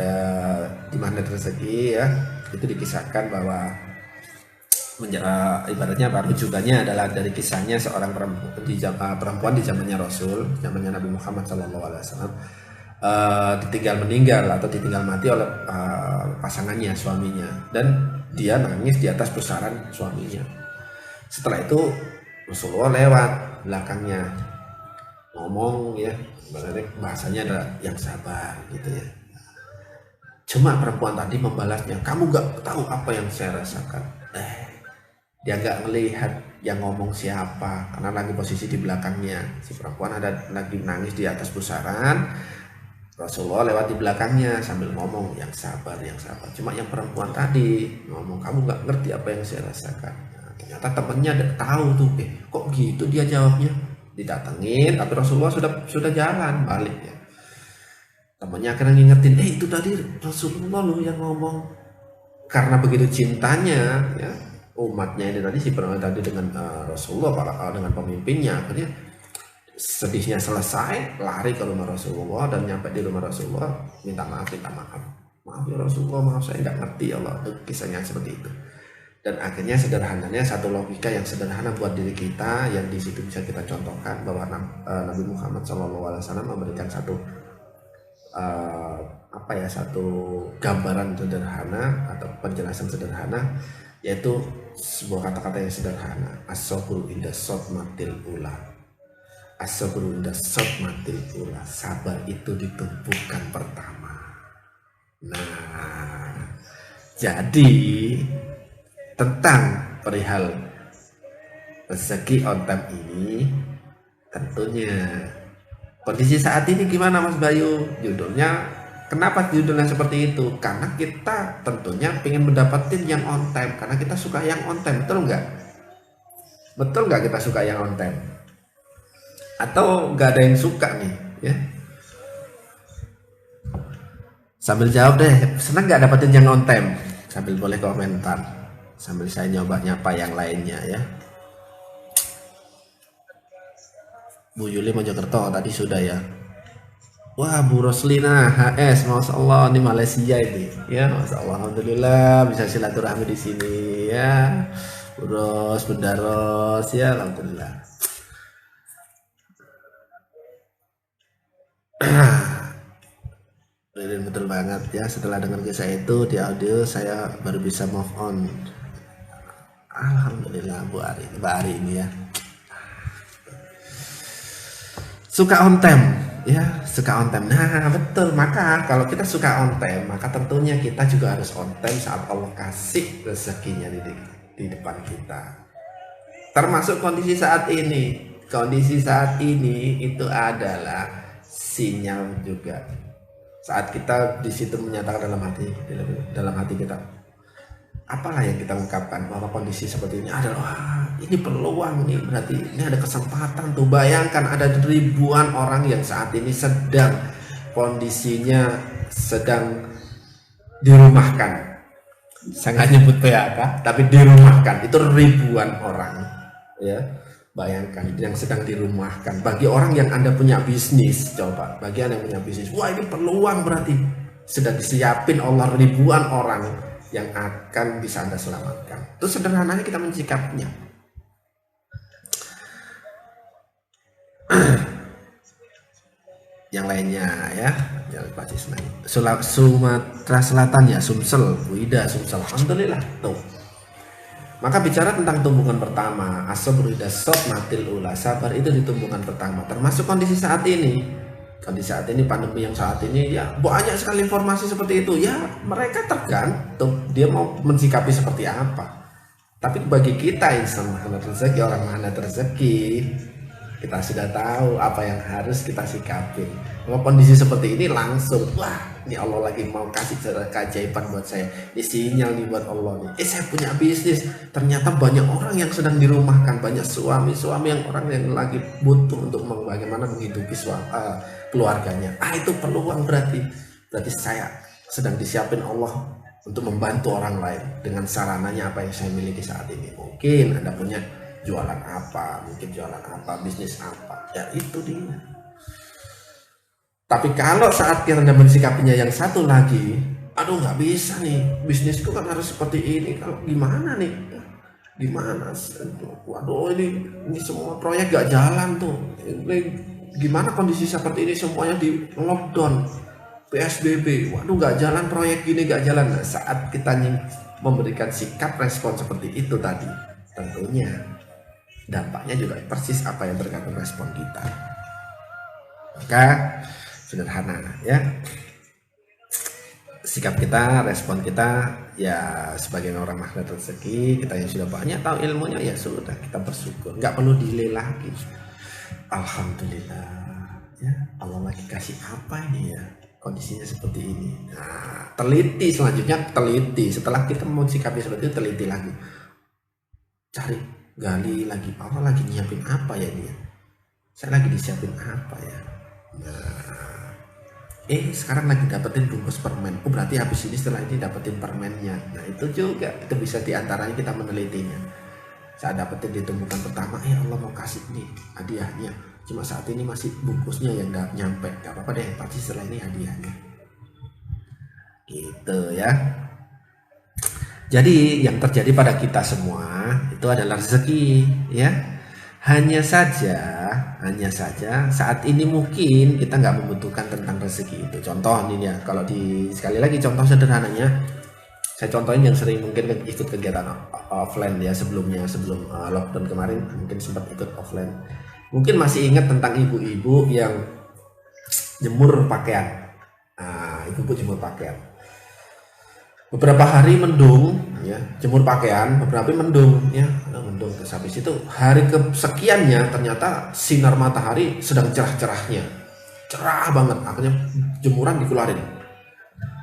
S1: di magnet rezeki ya. Itu dikisahkan bahwa ibaratnya rujukannya adalah dari kisahnya seorang perempuan di zamannya Rasul, zamannya Nabi Muhammad SAW, ditinggal mati oleh pasangannya, suaminya, dan dia nangis di atas pusaran suaminya. Setelah itu Rasulullah lewat belakangnya, ngomong ya, berarti bahasanya ada yang sabar gitu ya. Cuma perempuan tadi membalasnya, kamu gak tahu apa yang saya rasakan. Dia gak melihat yang ngomong siapa, karena lagi posisi di belakangnya. Si perempuan ada lagi nangis di atas pusaran, Rasulullah lewat di belakangnya sambil ngomong yang sabar, yang sabar. Cuma yang perempuan tadi ngomong, kamu gak ngerti apa yang saya rasakan. Nah, ternyata temennya tahu tuh, kok gitu dia jawabnya. Didatengin, tapi Rasulullah sudah jalan balik ya. Temannya akhirnya ngingetin, itu tadi Rasulullah loh yang ngomong. Karena begitu cintanya ya umatnya ini tadi, si perempuan tadi dengan Rasulullah, dengan pemimpinnya, akhirnya sedihnya selesai, lari ke rumah Rasulullah dan nyampe di rumah Rasulullah minta maaf ya Rasulullah, maaf saya nggak ngerti Allah. Kisahnya seperti itu. Dan akhirnya sederhananya satu logika yang sederhana buat diri kita yang di situ bisa kita contohkan bahwa Nabi Muhammad SAW memberikan satu satu gambaran sederhana atau penjelasan sederhana, yaitu sebuah kata-kata yang sederhana, as-sabru inda sodmatil ula. As-sabru inda sodmatil ula, sabar itu ditumpukan pertama. Nah, jadi tentang perihal rezeki on time ini, tentunya kondisi saat ini gimana Mas Bayu? Judulnya, kenapa judulnya seperti itu? Karena kita tentunya ingin mendapatkan yang on time, karena kita suka yang on time, betul nggak? Betul nggak kita suka yang on time? Atau nggak ada yang suka nih? Ya. Sambil jawab deh, senang nggak dapetin yang on time? Sambil boleh komentar, sambil saya nyoba nyapa yang lainnya ya. Bu Yuli Mojokerto tadi sudah ya. Wah, Bu Roslina HS, Masya Allah, ini Malaysia ini ya. Masya Allah, Alhamdulillah bisa silaturahmi di sini ya. Bu Ros, Bunda Ros ya, Alhamdulillah. Betul banget ya, setelah dengar kisah itu di audio saya baru bisa move on. Alhamdulillah Mbak Ari ini ya. Suka on time ya, suka on time. Nah betul, maka kalau kita suka on time, maka tentunya kita juga harus on time saat Allah kasih rezekinya di depan kita. Termasuk kondisi saat ini. Kondisi saat ini itu adalah sinyal juga. Saat kita di situ menyatakan dalam hati kita, apalah yang kita ungkapkan bahwa kondisi seperti ini adalah ini peluang nih, berarti ini ada kesempatan tuh. Bayangkan ada ribuan orang yang saat ini sedang kondisinya sedang dirumahkan. Saya nggak nyebut PHK, tapi dirumahkan itu ribuan orang ya. Bayangkan yang sedang dirumahkan. Bagi orang yang Anda punya bisnis, coba bagi Anda yang punya bisnis, wah ini peluang, berarti sedang disiapin Allah ribuan orang yang akan bisa Anda selamatkan. Itu sederhananya kita mencikapnya. Yang lainnya ya, pasti senang. Sumatera Selatan ya, Sumsel, Wida Sumsel, Alhamdulillah tuh. Maka bicara tentang tumbuhan pertama, as-sabru idza sodmatil ula, sabar itu di tumbuhan pertama, termasuk kondisi saat ini. Kondisi saat ini, pandemi yang saat ini ya banyak sekali informasi seperti itu ya. Mereka tergantung dia mau mensikapi seperti apa. Tapi bagi kita insan mahana rezeki, orang mahana rezeki, kita sudah tahu apa yang harus kita sikapi. Kalau kondisi seperti ini langsung, wah ini Allah lagi mau kasih keajaiban buat saya. Ini sinyal nih buat Allah nih. Saya punya bisnis. Ternyata banyak orang yang sedang dirumahkan, banyak suami yang orang yang lagi butuh untuk bagaimana menghidupi keluarganya. Itu peluang, berarti saya sedang disiapin Allah untuk membantu orang lain dengan sarananya apa yang saya miliki saat ini. Mungkin Anda punya jualan apa, bisnis apa, ya itu dia. Tapi kalau saat kita mensikapinya yang satu lagi, aduh nggak bisa nih, bisnisku kan harus seperti ini, kalau gimana nih, gimana, waduh ini semua proyek gak jalan tuh, ini gimana kondisi seperti ini, semuanya di lockdown, PSBB, waduh gak jalan proyek gini, gak jalan. Nah, saat kita memberikan sikap respon seperti itu tadi, tentunya dampaknya juga persis apa yang tergantung respon kita. Maka sederhana ya, sikap kita, respon kita ya sebagai orang magnet rezeki. Kita yang sudah banyak tahu ilmunya ya sudah, kita bersyukur, nggak perlu delay lagi. Alhamdulillah ya, Allah lagi kasih apa ini ya, kondisinya seperti ini. Nah, teliti selanjutnya, teliti setelah kita mau sikapi seperti itu, teliti lagi, cari, gali lagi, Allah lagi nyiapin apa ya ini ya, saya lagi disiapin apa ya. Nah, sekarang lagi dapetin bungkus permen, oh berarti habis ini setelah ini dapetin permennya. Nah itu juga, itu bisa diantaranya kita menelitinya. Saat dapetin di tumbukan pertama, Allah mau kasih nih hadiahnya, cuma saat ini masih bungkusnya yang gak nyampe, gak apa-apa deh, pasti setelah ini hadiahnya gitu ya. Jadi yang terjadi pada kita semua itu adalah rezeki ya. Hanya saja saat ini mungkin kita nggak membutuhkan tentang rezeki itu. Contoh nih ya, kalau sekali lagi contoh sederhananya, saya contohin yang sering mungkin ikut kegiatan offline ya sebelum lockdown kemarin, mungkin sempat ikut offline. Mungkin masih ingat tentang ibu-ibu yang jemur pakaian. Ibu-ibu jemur pakaian. Beberapa hari mendung ya, jemur pakaian, beberapa hari mendung ya, mendung. Terus habis itu hari kesekiannya ternyata sinar matahari sedang cerah-cerahnya, cerah banget, akhirnya jemuran dikeluarin.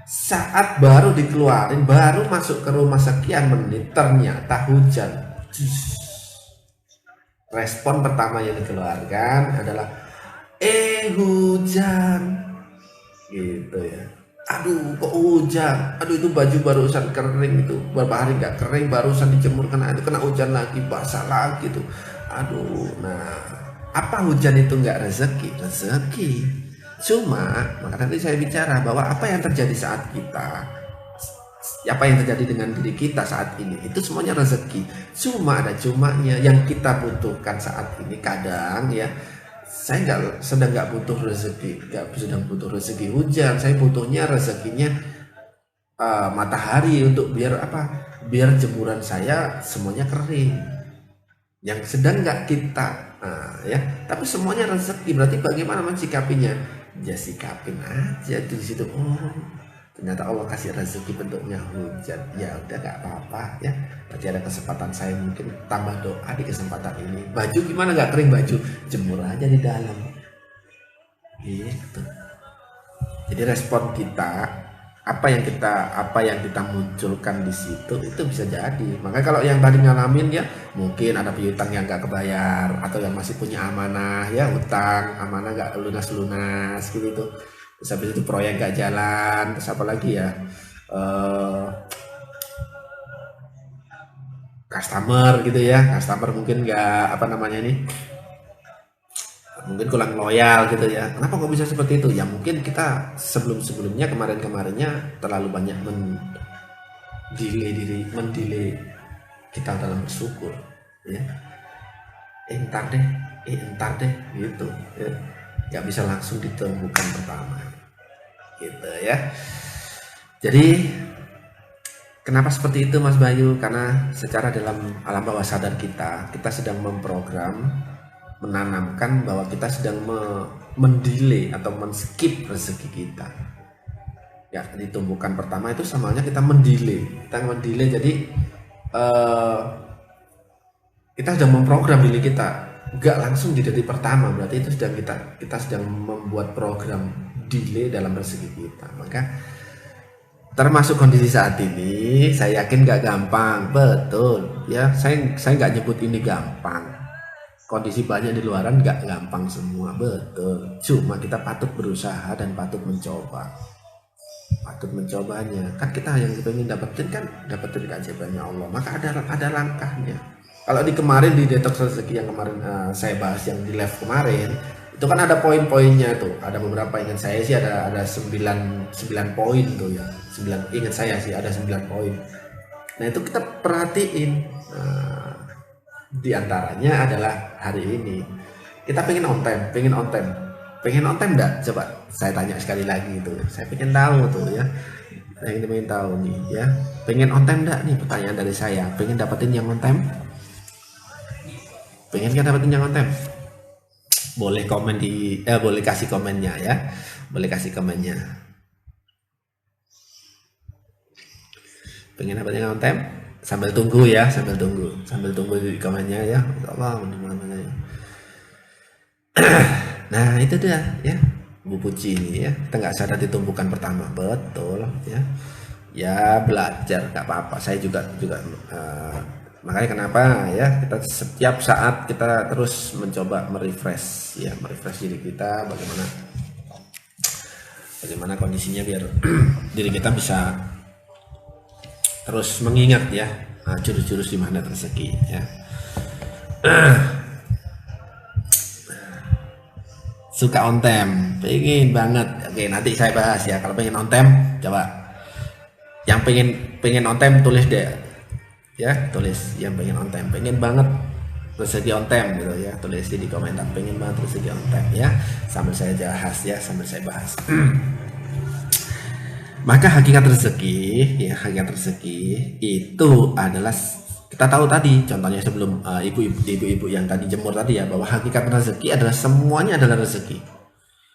S1: Saat baru dikeluarin, baru masuk ke rumah sekian menit, ternyata hujan. Respon pertama yang dikeluarkan adalah hujan gitu ya. Aduh kok hujan, aduh itu baju barusan kering, itu beberapa hari nggak kering, barusan dijemur, kena hujan lagi, basah lagi tuh. Aduh, nah apa hujan itu nggak rezeki? Cuma maka tadi saya bicara bahwa apa yang terjadi saat kita, apa yang terjadi dengan diri kita saat ini, itu semuanya rezeki. Cuma ada cumanya, yang kita butuhkan saat ini kadang ya, saya sedang nggak butuh rezeki hujan, saya butuhnya rezekinya matahari, untuk biar jemuran saya semuanya kering, yang sedang nggak kita ya, tapi semuanya rezeki. Berarti bagaimana mensikapinya? Ya sikapin aja di situ. Ternyata Allah kasih rezeki bentuknya hujan, ya udah nggak apa-apa ya. Berarti ada kesempatan saya mungkin tambah doa di kesempatan ini. Baju gimana nggak kering, baju jemur aja di dalam gitu. Jadi respon kita, apa yang kita munculkan di situ, itu bisa jadi. Makanya kalau yang tadi ngalamin ya, mungkin ada piutang yang nggak kebayar, atau yang masih punya amanah ya, utang amanah nggak lunas gitu. Terus habis itu proyek gak jalan, terus apa lagi ya, customer gitu ya, customer mungkin nggak mungkin kurang loyal gitu ya. Kenapa kok bisa seperti itu? Ya mungkin kita sebelumnya kemarinnya terlalu banyak mendelay kita dalam bersyukur ya. Entar deh gitu ya. Nggak bisa langsung ditemukan pertama gitu ya. Jadi kenapa seperti itu Mas Bayu? Karena secara dalam alam bawah sadar kita sedang menanamkan bahwa kita sedang mendelay atau men-skip rezeki kita ya. Ditumbuhkan pertama itu samanya kita mendelay. Jadi kita sedang memprogram diri kita nggak langsung jadi pertama, berarti itu sedang kita sedang membuat program delay dalam rezeki kita. Maka termasuk kondisi saat ini, saya yakin nggak gampang, betul ya. Saya nggak nyebut ini gampang. Kondisi banyak di luaran nggak gampang semua, betul. Cuma kita patut berusaha dan patut mencobanya. Kan kita yang pengen dapetin keajaibannya Allah. Maka ada langkahnya. Kalau kemarin di detox rezeki yang kemarin saya bahas yang di live kemarin, itu kan ada poin-poinnya tuh. Ada beberapa, ingat saya sih ada 9 poin tuh ya. 9, ingat saya sih ada 9 poin. Nah itu kita perhatiin. Di antaranya adalah hari ini kita pengen on time enggak? Coba saya tanya sekali lagi itu. Saya pengen tahu tuh ya. Saya ingin tahu nih ya. Pengen on time enggak nih, pertanyaan dari saya. Pengen dapetin yang on time? Pengen kan dapetin yang on time? Boleh komen boleh kasih komennya ya. Boleh kasih komennya. Pengen apa yang on time? Sambil tunggu ya, sambil tunggu di komennya ya. Allah, mana ya. Nah itu dia ya, Bu Puji ini ya, kita nggak sadar di tumpukan pertama, betul ya. Ya belajar nggak apa-apa, saya juga makanya kenapa ya kita setiap saat kita terus mencoba merefresh diri kita, bagaimana kondisinya biar diri kita bisa terus mengingat ya jurus-jurus di mana rezeki ya. Suka on time, pengen banget. Oke, nanti saya bahas ya. Kalau pengen on time, coba yang pengen on time tulis deh ya, tulis yang pengen on time, pengen banget rezeki on time gitu ya, tulis di komentar pengen banget rezeki on time ya, sambil saya bahas ya, sambil saya bahas. Maka hakikat rezeki itu adalah, kita tahu tadi contohnya sebelum ibu-ibu yang tadi jemur tadi ya, bahwa hakikat rezeki adalah semuanya adalah rezeki.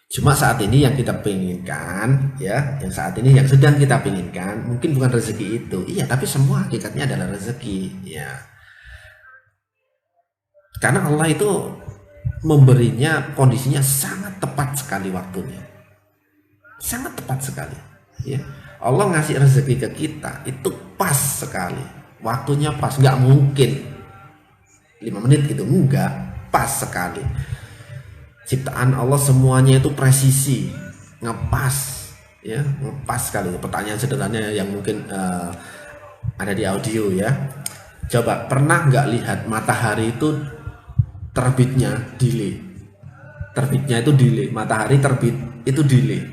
S1: Cuma saat ini yang kita pinginkan ya, yang saat ini yang sedang kita pinginkan mungkin bukan rezeki itu. Iya, tapi semua hakikatnya adalah rezeki ya. Karena Allah itu memberinya kondisinya sangat tepat sekali waktunya. Sangat tepat sekali ya. Allah ngasih rezeki ke kita itu pas sekali. Waktunya pas, nggak mungkin 5 menit gitu, enggak, pas sekali. Ciptaan Allah semuanya itu presisi, ngepas ya, ngepas sekali. Pertanyaan sederhana yang mungkin ada di audio ya, coba pernah nggak lihat matahari itu terbitnya delay, matahari terbit itu delay,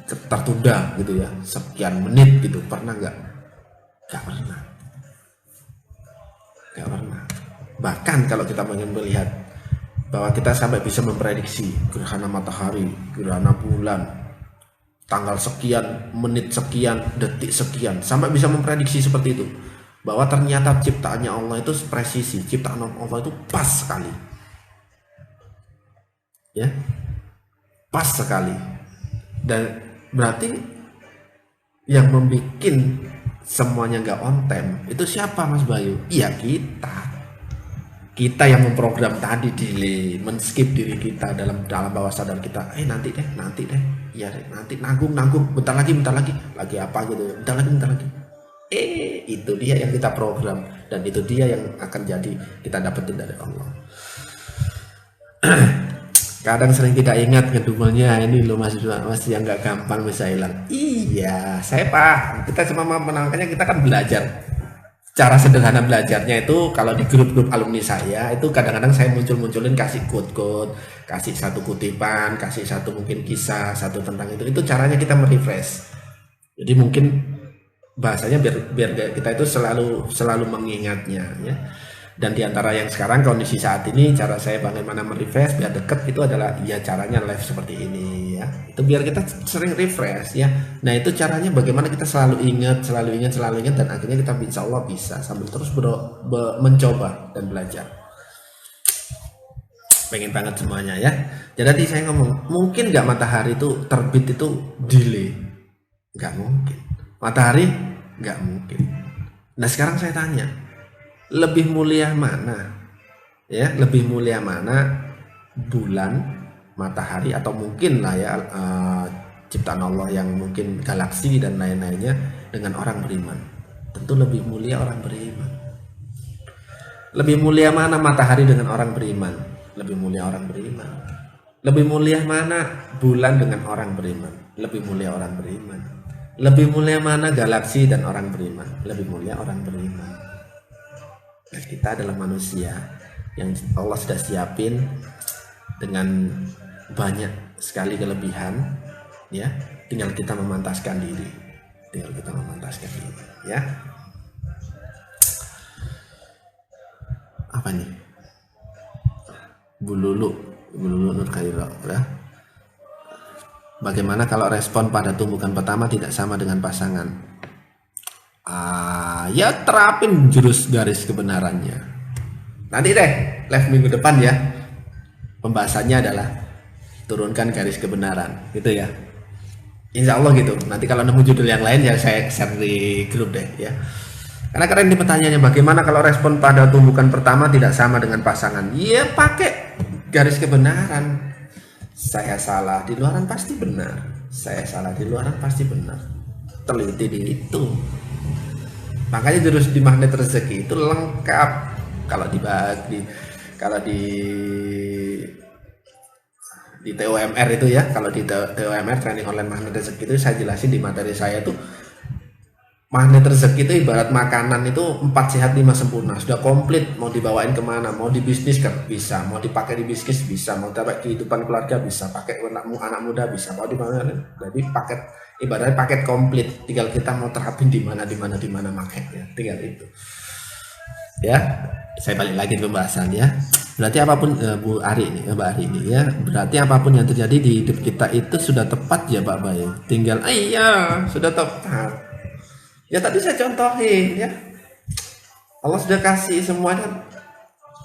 S1: tertunda gitu ya, sekian menit gitu, pernah nggak? Gak pernah. Bahkan kalau kita ingin melihat bahwa kita sampai bisa memprediksi gerhana matahari, gerhana bulan, tanggal sekian, menit sekian, detik sekian, sampai bisa memprediksi seperti itu, bahwa ternyata ciptaannya Allah itu presisi, ciptaan Allah itu pas sekali ya, pas sekali. Dan berarti yang membuat semuanya nggak on time itu siapa, Mas Bayu? Iya, kita yang memprogram tadi, delay, men-skip diri kita dalam bawah sadar kita, nanti deh ya, nanti nanggung bentar lagi apa gitu, bentar lagi. Itu dia yang kita program, dan itu dia yang akan jadi kita dapetin dari Allah. Kadang sering tidak ingat ngedumelnya, ini loh masih yang nggak gampang bisa hilang. Iya, saya paham. Kita cuma menangkannya, kita kan belajar. Cara sederhana belajarnya itu kalau di grup-grup alumni saya itu kadang-kadang saya munculin kasih quote, kasih satu kutipan, kasih satu mungkin kisah, satu tentang itu. Itu caranya kita merefresh. Jadi mungkin bahasanya biar kita itu selalu mengingatnya ya. Dan diantara yang sekarang kondisi saat ini, cara saya bagaimana merefresh biar deket itu adalah ya caranya live seperti ini ya. Itu biar kita sering refresh ya. Nah itu caranya bagaimana kita selalu ingat dan akhirnya kita insya Allah bisa sambil terus mencoba dan belajar. Pengen banget semuanya ya. Jadi saya ngomong, mungkin nggak matahari itu terbit itu delay? Nggak mungkin. Matahari nggak mungkin. Nah sekarang saya tanya, lebih mulia mana ya, bulan, matahari, atau mungkin lah ya ciptaan Allah yang mungkin galaksi dan lain-lainnya dengan orang beriman? Tentu lebih mulia orang beriman. Lebih mulia mana matahari dengan orang beriman? Lebih mulia orang beriman. Lebih mulia mana bulan dengan orang beriman? Lebih mulia orang beriman. Lebih mulia mana galaksi dan orang beriman? Lebih mulia orang beriman. Nah, kita adalah manusia yang Allah sudah siapin dengan banyak sekali kelebihan ya, tinggal kita memantaskan diri ya. Apa nih? Bu Lulu Nur Khairah ya. Bagaimana kalau respon pada tumbukan pertama tidak sama dengan pasangan? Ya terapin jurus garis kebenarannya. Nanti deh live minggu depan ya. pembahasannya adalah turunkan garis kebenaran, gitu ya. Insya Allah gitu. Nanti kalau nemu judul yang lain ya saya share di grup deh ya. Karena keren di pertanyaannya, bagaimana kalau respon pada tumbukan pertama tidak sama dengan pasangan? Ya pakai garis kebenaran. Saya salah di luaran pasti benar. Saya salah di luaran pasti benar. Teliti di itu. Makanya jurus di magnet rezeki itu lengkap. Kalau dibagi, kalau di TOMR itu ya, kalau di TOMR training online magnet rezeki itu saya jelasin di materi saya itu, magnet rezeki itu ibarat makanan itu 4 sehat 5 sempurna, sudah komplit. Mau dibawain kemana, mau di bisnis kan bisa, mau dipakai di bisnis bisa, mau dipakai kehidupan keluarga bisa, pakai anak muda bisa, mau di mana. Jadi paket, ibaratnya paket komplit, tinggal kita mau terapin di mana makanya, tinggal itu ya. Saya balik lagi ke pembahasan ya. Berarti apapun Bu Ari ini, Mbak Ari ini ya, berarti apapun yang terjadi di hidup kita itu sudah tepat ya Pak Bayu. Tinggal iya, sudah tepat. Ya tadi saya contohin ya. Allah sudah kasih semuanya,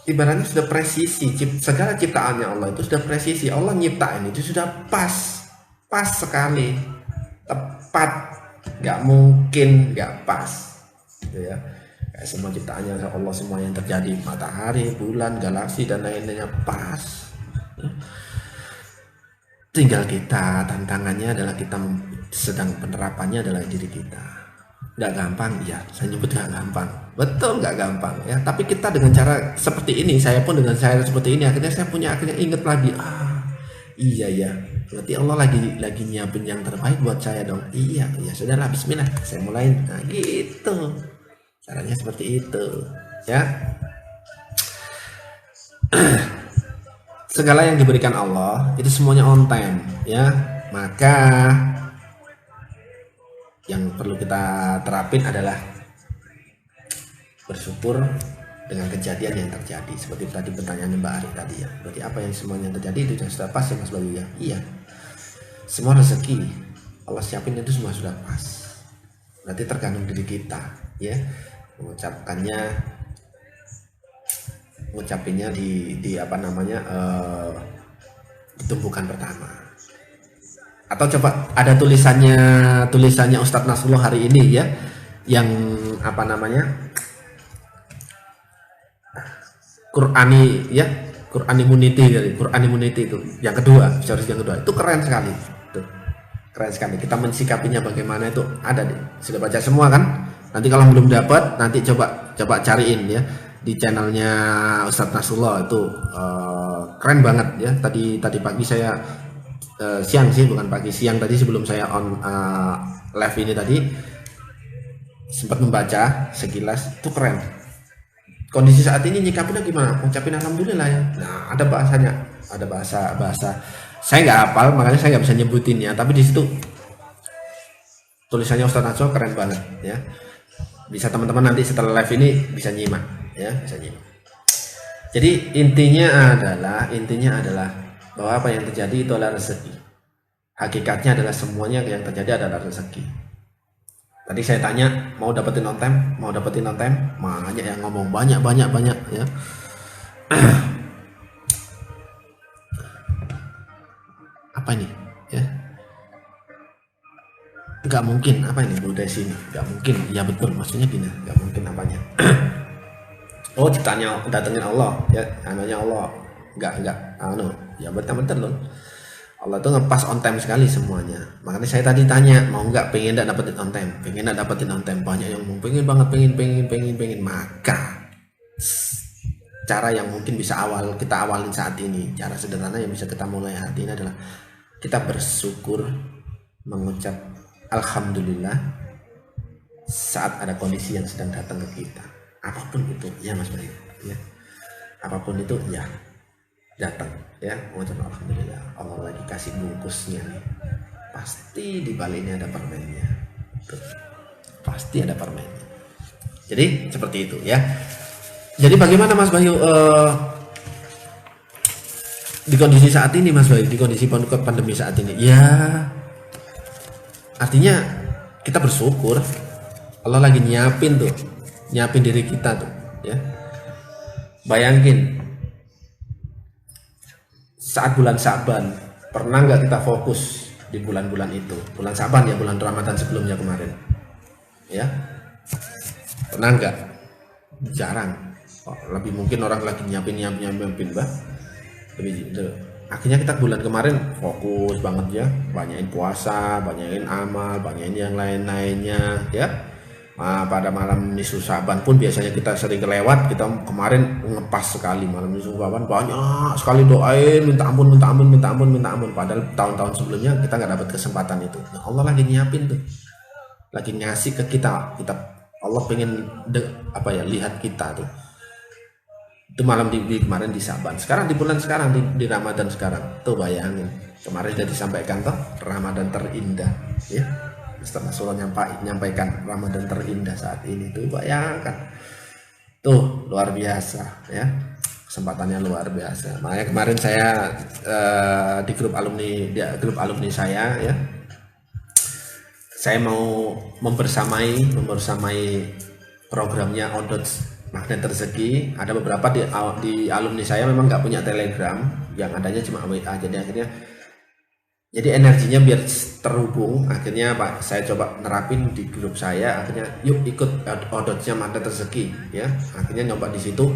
S1: ibaratnya sudah presisi. Segala ciptaannya Allah itu sudah presisi. Allah nyiptain itu sudah pas sekali, tepat, nggak mungkin nggak pas, gitu ya. Kayak semua ciptaannya Allah, semua yang terjadi, matahari, bulan, galaksi dan lain-lainnya pas. Tinggal kita, tantangannya adalah kita sedang penerapannya adalah diri kita. Nggak gampang, ya saya nyebut nggak gampang, betul nggak gampang ya. Tapi kita dengan cara seperti ini, saya pun dengan cara seperti ini, akhirnya saya akhirnya inget lagi, iya ya, berarti Allah lagi nyiapin yang terbaik buat saya dong. Iya ya, sudahlah, Bismillah, saya mulai. Nah gitu, caranya seperti itu ya. Segala yang diberikan Allah itu semuanya on time ya. Maka yang perlu kita terapin adalah bersyukur dengan kejadian yang terjadi. Seperti tadi pertanyaan Mbak Ari tadi ya, berarti apa yang semuanya terjadi itu sudah pas ya Mas Bayu ya? Iya, semua rezeki Allah siapin itu semua sudah pas. Berarti tergantung diri kita ya, mengucapinnya di apa namanya, di tumpukan pertama. Atau coba ada tulisannya Ustadz Nasrullah hari ini ya, yang apa namanya, Qur'ani ya, Qur'an Immunity itu yang kedua, series yang kedua itu keren sekali tuh, keren sekali. Kita mensikapinya bagaimana itu ada deh, sudah baca semua kan? Nanti kalau belum dapat, nanti coba cariin ya di channelnya Ustadz Nasrullah itu, keren banget ya. Tadi pagi saya siang sih, bukan pagi, siang tadi sebelum saya on live ini tadi sempat membaca sekilas, itu keren. Kondisi saat ini nyikapinnya gimana? Ucapin alhamdulillah ya. Nah ada bahasanya, ada bahasa saya nggak hafal, makanya saya nggak bisa nyebutinnya, tapi di situ tulisannya Ustadz Nasrullah keren banget ya. Bisa teman-teman nanti setelah live ini bisa nyimak ya, bisa nyimak. Jadi intinya adalah bahwa apa yang terjadi itu adalah rezeki. Hakikatnya adalah semuanya yang terjadi adalah rezeki. Tadi saya tanya, mau dapetin on time, banyak yang ngomong, banyak ya. Apa ini ya? Nggak mungkin, apa ini Bu Desi ini? Nggak mungkin, ya betul, maksudnya gini, nggak mungkin apanya? Oh ciptanya datengin Allah ya, anaknya Allah, nggak ya betul loh. Allah tuh ngepas on time sekali semuanya. Makanya saya tadi tanya, mau nggak, pengen nggak dapetin on time, banyak yang mau pengen banget, pengen. Maka cara yang mungkin bisa kita awalin saat ini, cara sederhana yang bisa kita mulai saat ini adalah kita bersyukur, mengucap alhamdulillah saat ada kondisi yang sedang datang ke kita, apapun itu ya Mas Bayu ya, apapun itu ya datang ya, mengucap alhamdulillah. Allah lagi kasih bungkusnya nih, pasti di baliknya ada permennya, pasti ada permennya. Jadi seperti itu ya. Jadi bagaimana Mas Bayu di kondisi saat ini, Mas Bayu, di kondisi pandemi saat ini ya, artinya kita bersyukur Allah lagi nyiapin diri kita tuh ya. Bayangin saat bulan Sa'ban, pernah nggak kita fokus di bulan-bulan itu? Bulan Sa'ban ya, bulan Ramadan sebelumnya kemarin. Ya, pernah nggak? Jarang. Lebih mungkin orang lagi nyiapin bah. Akhirnya kita bulan kemarin fokus banget ya, banyakin puasa, banyakin amal, banyakin yang lain-lainnya ya. Pada malam nisfu Sa'ban pun biasanya kita sering kelewat. Kita kemarin ngepas sekali malam nisfu Sa'ban, banyak sekali doain minta ampun. Padahal tahun-tahun sebelumnya kita nggak dapat kesempatan itu. Nah, Allah lagi nyiapin tuh, lagi ngasih ke kita. Allah pengen lihat kita tuh. Itu malam di kemarin di Sa'ban. Sekarang di bulan sekarang di Ramadan sekarang. Tuh bayangin. Kemarin sudah disampaikan tuh Ramadan terindah ya. Ustaz Nasrullah nyampaikan Ramadan terindah saat ini. Tuh bayangkan. Tuh luar biasa ya. Kesempatannya luar biasa. Makanya kemarin saya di grup alumni saya ya. Saya mau membersamai programnya Ondots Magnet Rezeki. Ada beberapa di alumni saya memang nggak punya Telegram, yang adanya cuma WA. Jadi energinya biar terhubung. Akhirnya saya coba nerapin di grup saya. Akhirnya yuk ikut Ondotsnya Magnet Rezeki ya. Akhirnya nyoba di situ.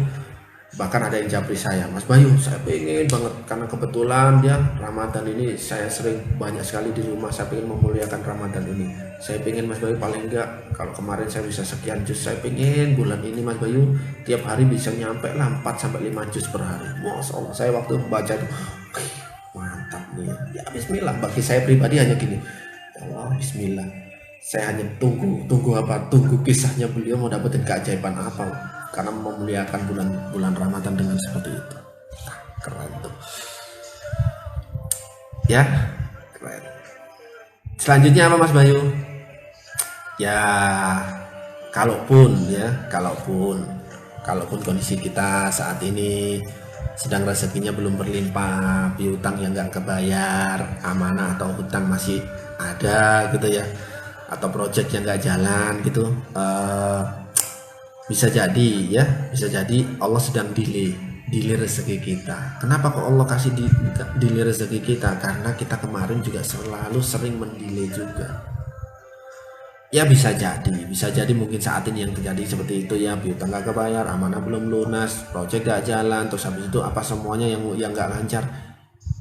S1: Bahkan ada yang japri saya, Mas Bayu, saya pengen banget, karena kebetulan ya Ramadan ini saya sering banyak sekali di rumah, saya pengen memuliakan Ramadan ini. Saya pengen Mas Bayu paling enggak, kalau kemarin saya bisa sekian juz, saya pengen bulan ini Mas Bayu tiap hari bisa nyampe lah 4-5 juz per hari. Masya Allah, saya waktu baca itu, mantap nih ya. Bismillah, bagi saya pribadi hanya gini, ya Allah Bismillah, saya hanya tunggu kisahnya beliau mau dapetin keajaiban apa, karena memuliakan bulan Ramadan dengan seperti itu. Keren tuh ya, keren. Selanjutnya apa Mas Bayu? Ya kalaupun kondisi kita saat ini sedang rezekinya belum berlimpah, piutang yang nggak kebayar, amanah atau hutang masih ada gitu ya, atau project yang nggak jalan gitu, bisa jadi Allah sedang delay rezeki kita. Kenapa kok Allah kasih delay rezeki kita? Karena kita kemarin juga selalu sering mendelay juga. Ya bisa jadi mungkin saat ini yang terjadi seperti itu ya, piutang gak kebayar, amanah belum lunas, project gak jalan, terus habis itu apa semuanya yang gak lancar.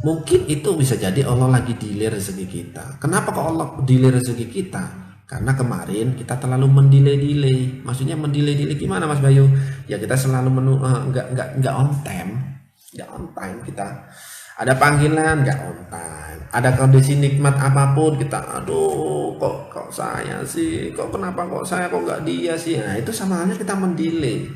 S1: Mungkin itu bisa jadi Allah lagi delay rezeki kita. Kenapa kok Allah delay rezeki kita? Karena kemarin kita terlalu mendelay. Maksudnya mendelay gimana Mas Bayu? Ya kita selalu nggak on time kita. Ada panggilan nggak on time. Ada kondisi nikmat apapun kita, aduh kok saya sih, kenapa saya kok nggak dia sih. Nah itu sama halnya kita mendelay.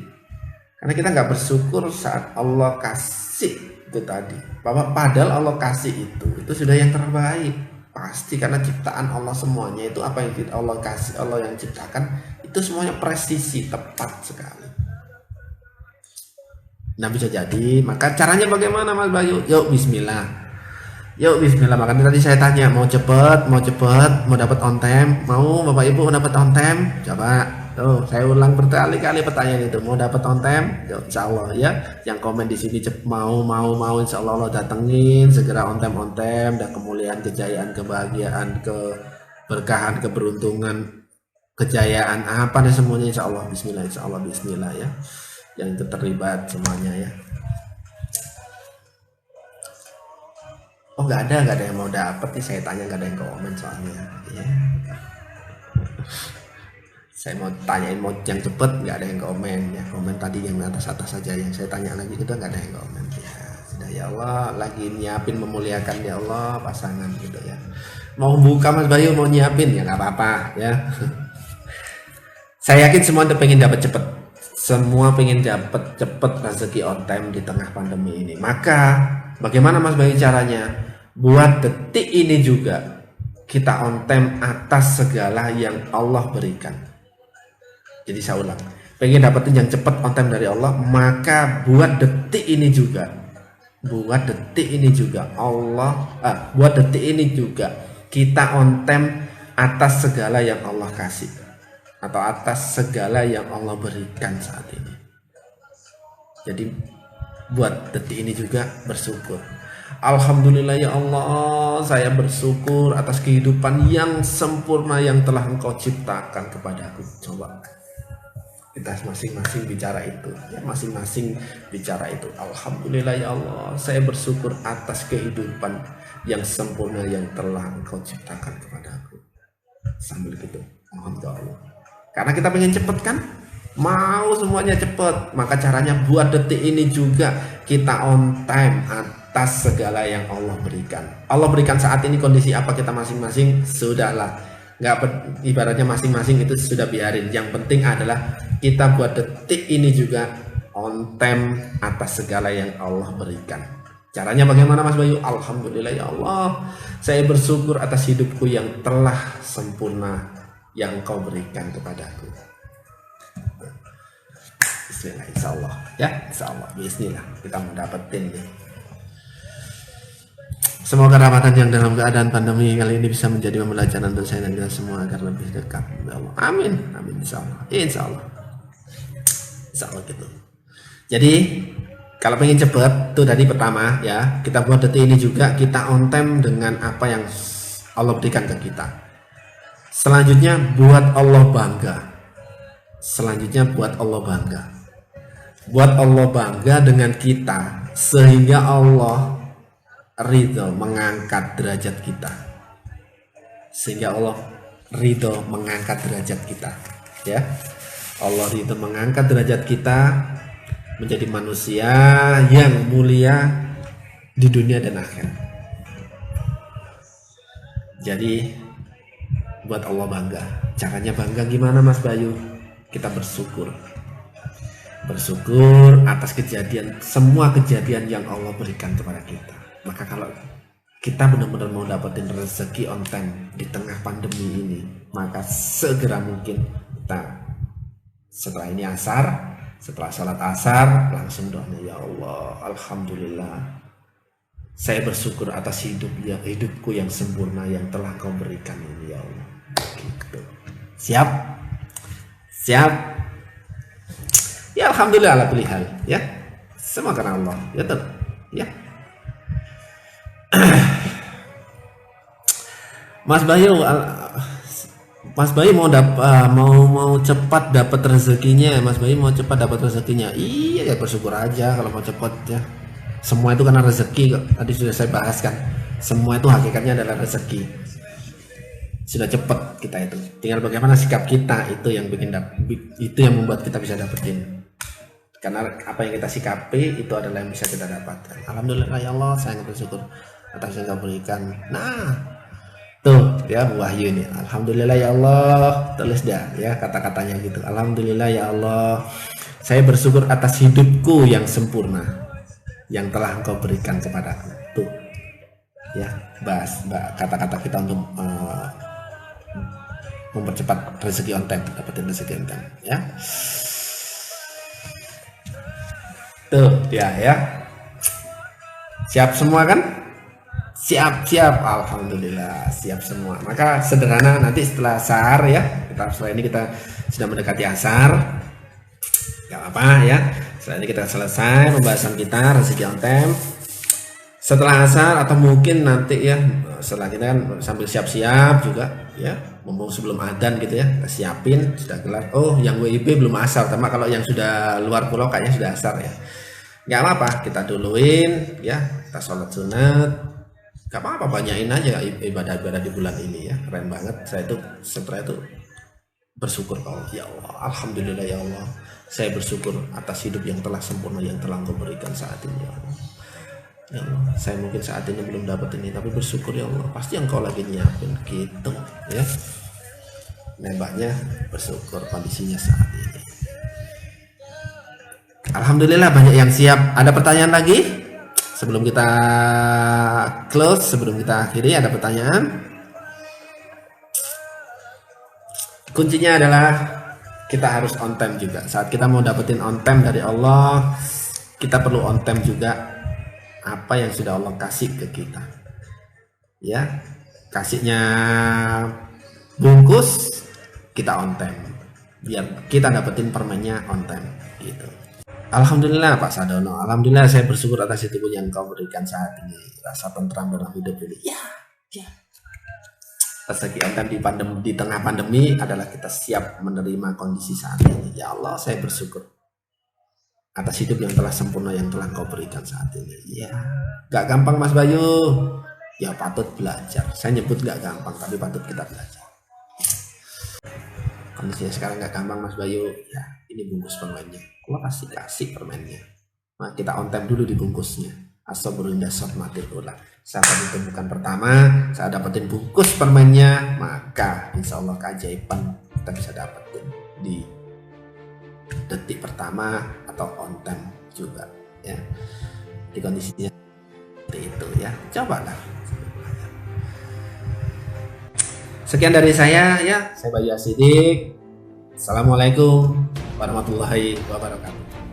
S1: Karena kita nggak bersyukur saat Allah kasih itu tadi. Padahal Allah kasih itu sudah yang terbaik. Pasti, karena ciptaan Allah semuanya itu, apa yang Allah kasih, Allah yang ciptakan itu semuanya presisi, tepat sekali. Nah bisa jadi, maka caranya bagaimana Mas Bayu? Yuk Bismillah. Makanya tadi saya tanya, mau cepet, mau dapat on time, mau Bapak Ibu dapat on time? Coba tuh saya ulang berkali-kali pertanyaan itu, mau dapat on time? Insya Allah ya, yang komen di sini mau Insya Allah datengin segera on time, dan kemuliaan, kejayaan, kebahagiaan, keberkahan, keberuntungan, kejayaan apa nih semuanya Insya Allah Bismillah ya, yang itu terlibat semuanya ya. Oh nggak ada yang mau dapet nih, saya tanya nggak ada yang komen soalnya ya. Saya mau tanyain mau yang cepet, nggak ada yang komen ya. Komen tadi yang atas saja, yang saya tanya lagi itu nggak ada yang komen ya. Sudah ya Allah, lagi nyiapin memuliakan ya Allah pasangan gitu ya. Mau buka Mas Bayu, mau nyiapin ya nggak apa-apa ya. Saya yakin semua pengen dapat cepet. Semua pengen dapat cepet rezeki on time di tengah pandemi ini. Maka bagaimana Mas Bayu caranya? Buat detik ini juga kita on time atas segala yang Allah berikan. Jadi saya ulang, pengen dapetin yang cepat on time dari Allah, maka buat detik ini juga kita on time atas segala yang Allah kasih atau atas segala yang Allah berikan saat ini. Jadi buat detik ini juga bersyukur. Alhamdulillah ya Allah, saya bersyukur atas kehidupan yang sempurna yang telah Engkau ciptakan kepadaku. Coba kita masing-masing bicara itu, ya masing-masing bicara itu. Alhamdulillah ya Allah, saya bersyukur atas kehidupan yang sempurna yang telah Engkau ciptakan kepadaku. Sambil gitu, mohon doa Allah. Karena kita pengen cepet kan, mau semuanya cepet, maka caranya buat detik ini juga kita on time atas segala yang Allah berikan. Allah berikan saat ini kondisi apa kita masing-masing, sudahlah, nggak ibaratnya masing-masing itu sudah biarin. Yang penting adalah kita buat detik ini juga on time atas segala yang Allah berikan. Caranya bagaimana Mas Bayu? Alhamdulillah ya Allah, saya bersyukur atas hidupku yang telah sempurna yang Kau berikan kepadaku. Bismillah, insya Allah ya, insya Allah, bismillah kita mau dapetin nih. Semoga Ramadan yang dalam keadaan pandemi kali ini bisa menjadi pembelajaran untuk saya dan kita semua agar lebih dekat ya Allah. Amin, amin, insya Allah, insya Allah, insya Allah gitu. Jadi kalau pengen cepet tuh tadi pertama ya, kita buat detik ini juga kita on time dengan apa yang Allah berikan ke kita. Selanjutnya buat Allah bangga. Selanjutnya buat Allah bangga. Buat Allah bangga dengan kita sehingga Allah ridho mengangkat derajat kita. Sehingga Allah ridho mengangkat derajat kita. Ya, Allah ridho mengangkat derajat kita menjadi manusia yang mulia di dunia dan akhirat. Jadi buat Allah bangga. Caranya bangga gimana Mas Bayu? Kita bersyukur. Bersyukur atas kejadian, semua kejadian yang Allah berikan kepada kita. Maka kalau kita benar-benar mau dapetin rezeki on time di tengah pandemi ini, maka segera mungkin kita setelah ini asar, setelah sholat asar langsung doanya, ya Allah, Alhamdulillah, saya bersyukur atas hidupku yang sempurna yang telah Kau berikan ini ya Allah. Gitu. Siap? Siap? Ya Alhamdulillah ala kulli hal ya. Semua karena Allah. Ya tuh. Ya. Mas Bayu mau cepat dapat rezekinya. Mas Bayu mau cepat dapat rezekinya. Iya ya, bersyukur aja kalau mau cepat ya. Semua itu karena rezeki kok. Tadi sudah saya bahas kan. Semua itu hakikatnya adalah rezeki. Sudah cepat kita itu. Tinggal bagaimana sikap kita itu yang itu yang membuat kita bisa dapetin. Karena apa yang kita sikapi itu adalah yang bisa kita dapatkan. Alhamdulillah ya Allah, saya bersyukur atas yang Kau berikan. Nah, tuh ya Bu Wahyu ini. Alhamdulillah ya Allah, tulis dah ya kata-katanya gitu. Alhamdulillah ya Allah, saya bersyukur atas hidupku yang sempurna yang telah Engkau berikan kepadaku. Tuh ya, bahas kata-kata kita untuk mempercepat rezeki on time, dapetin rezeki on time ya. Tuh ya. Siap semua kan? Siap, Alhamdulillah siap semua. Maka sederhana, nanti setelah asar ya, setelah ini kita sudah mendekati asar, gak apa ya, setelah ini kita selesai pembahasan kita rezeki on time. Setelah asar atau mungkin nanti ya, setelah kita kan sambil siap-siap juga ya, mumpung sebelum adzan gitu ya, kita siapin sudah gelar. Oh yang WIB belum asar, sama kalau yang sudah luar pulau kayaknya sudah asar ya. Gak apa-apa, kita duluin ya, kita sholat sunat. Gak apa-apa, banyain aja ibadah-ibadah di bulan ini ya, keren banget. Saya itu setelah itu bersyukur Allah, ya Allah, Alhamdulillah ya Allah, saya bersyukur atas hidup yang telah sempurna yang telah Engkau berikan saat ini ya Allah. Ya Allah, saya mungkin saat ini belum dapat ini, tapi bersyukur ya Allah, pasti Engkau lagi nyiapin gitu ya. Nembaknya bersyukur kondisinya saat ini. Alhamdulillah banyak yang siap. Ada pertanyaan lagi? Sebelum kita close, sebelum kita akhiri, ada pertanyaan? Kuncinya adalah kita harus on time juga. Saat kita mau dapetin on time dari Allah, kita perlu on time juga apa yang sudah Allah kasih ke kita. Ya, kasihnya bungkus, kita on time. Biar kita dapetin permennya on time gitu. Alhamdulillah Pak Sadono, alhamdulillah saya bersyukur atas itu pun yang kau berikan saat ini, rasa tentram dalam hidup ini. Ya, ya. Rezeki enten di pandemi, di tengah pandemi adalah kita siap menerima kondisi saat ini. Ya Allah, saya bersyukur atas hidup yang telah sempurna yang telah kau berikan saat ini. Ya, gak gampang Mas Bayu. Ya patut belajar. Saya nyebut gak gampang, tapi patut kita belajar. Kondisinya sekarang gak gampang Mas Bayu. Ya, ini bungkus permennya. Gua kasih permennya. Nah, kita on time dulu dibungkusnya. Astagfirullah sob matil ulah. Saat ditemukan pertama, saya dapetin bungkus permennya, maka insya Allah keajaiban kita bisa dapetin di detik pertama atau on time juga ya. Di kondisinya seperti itu ya. Cobalah. Sekian dari saya ya. Saya Bayu Asidik. Assalamualaikum warahmatullahi wabarakatuh.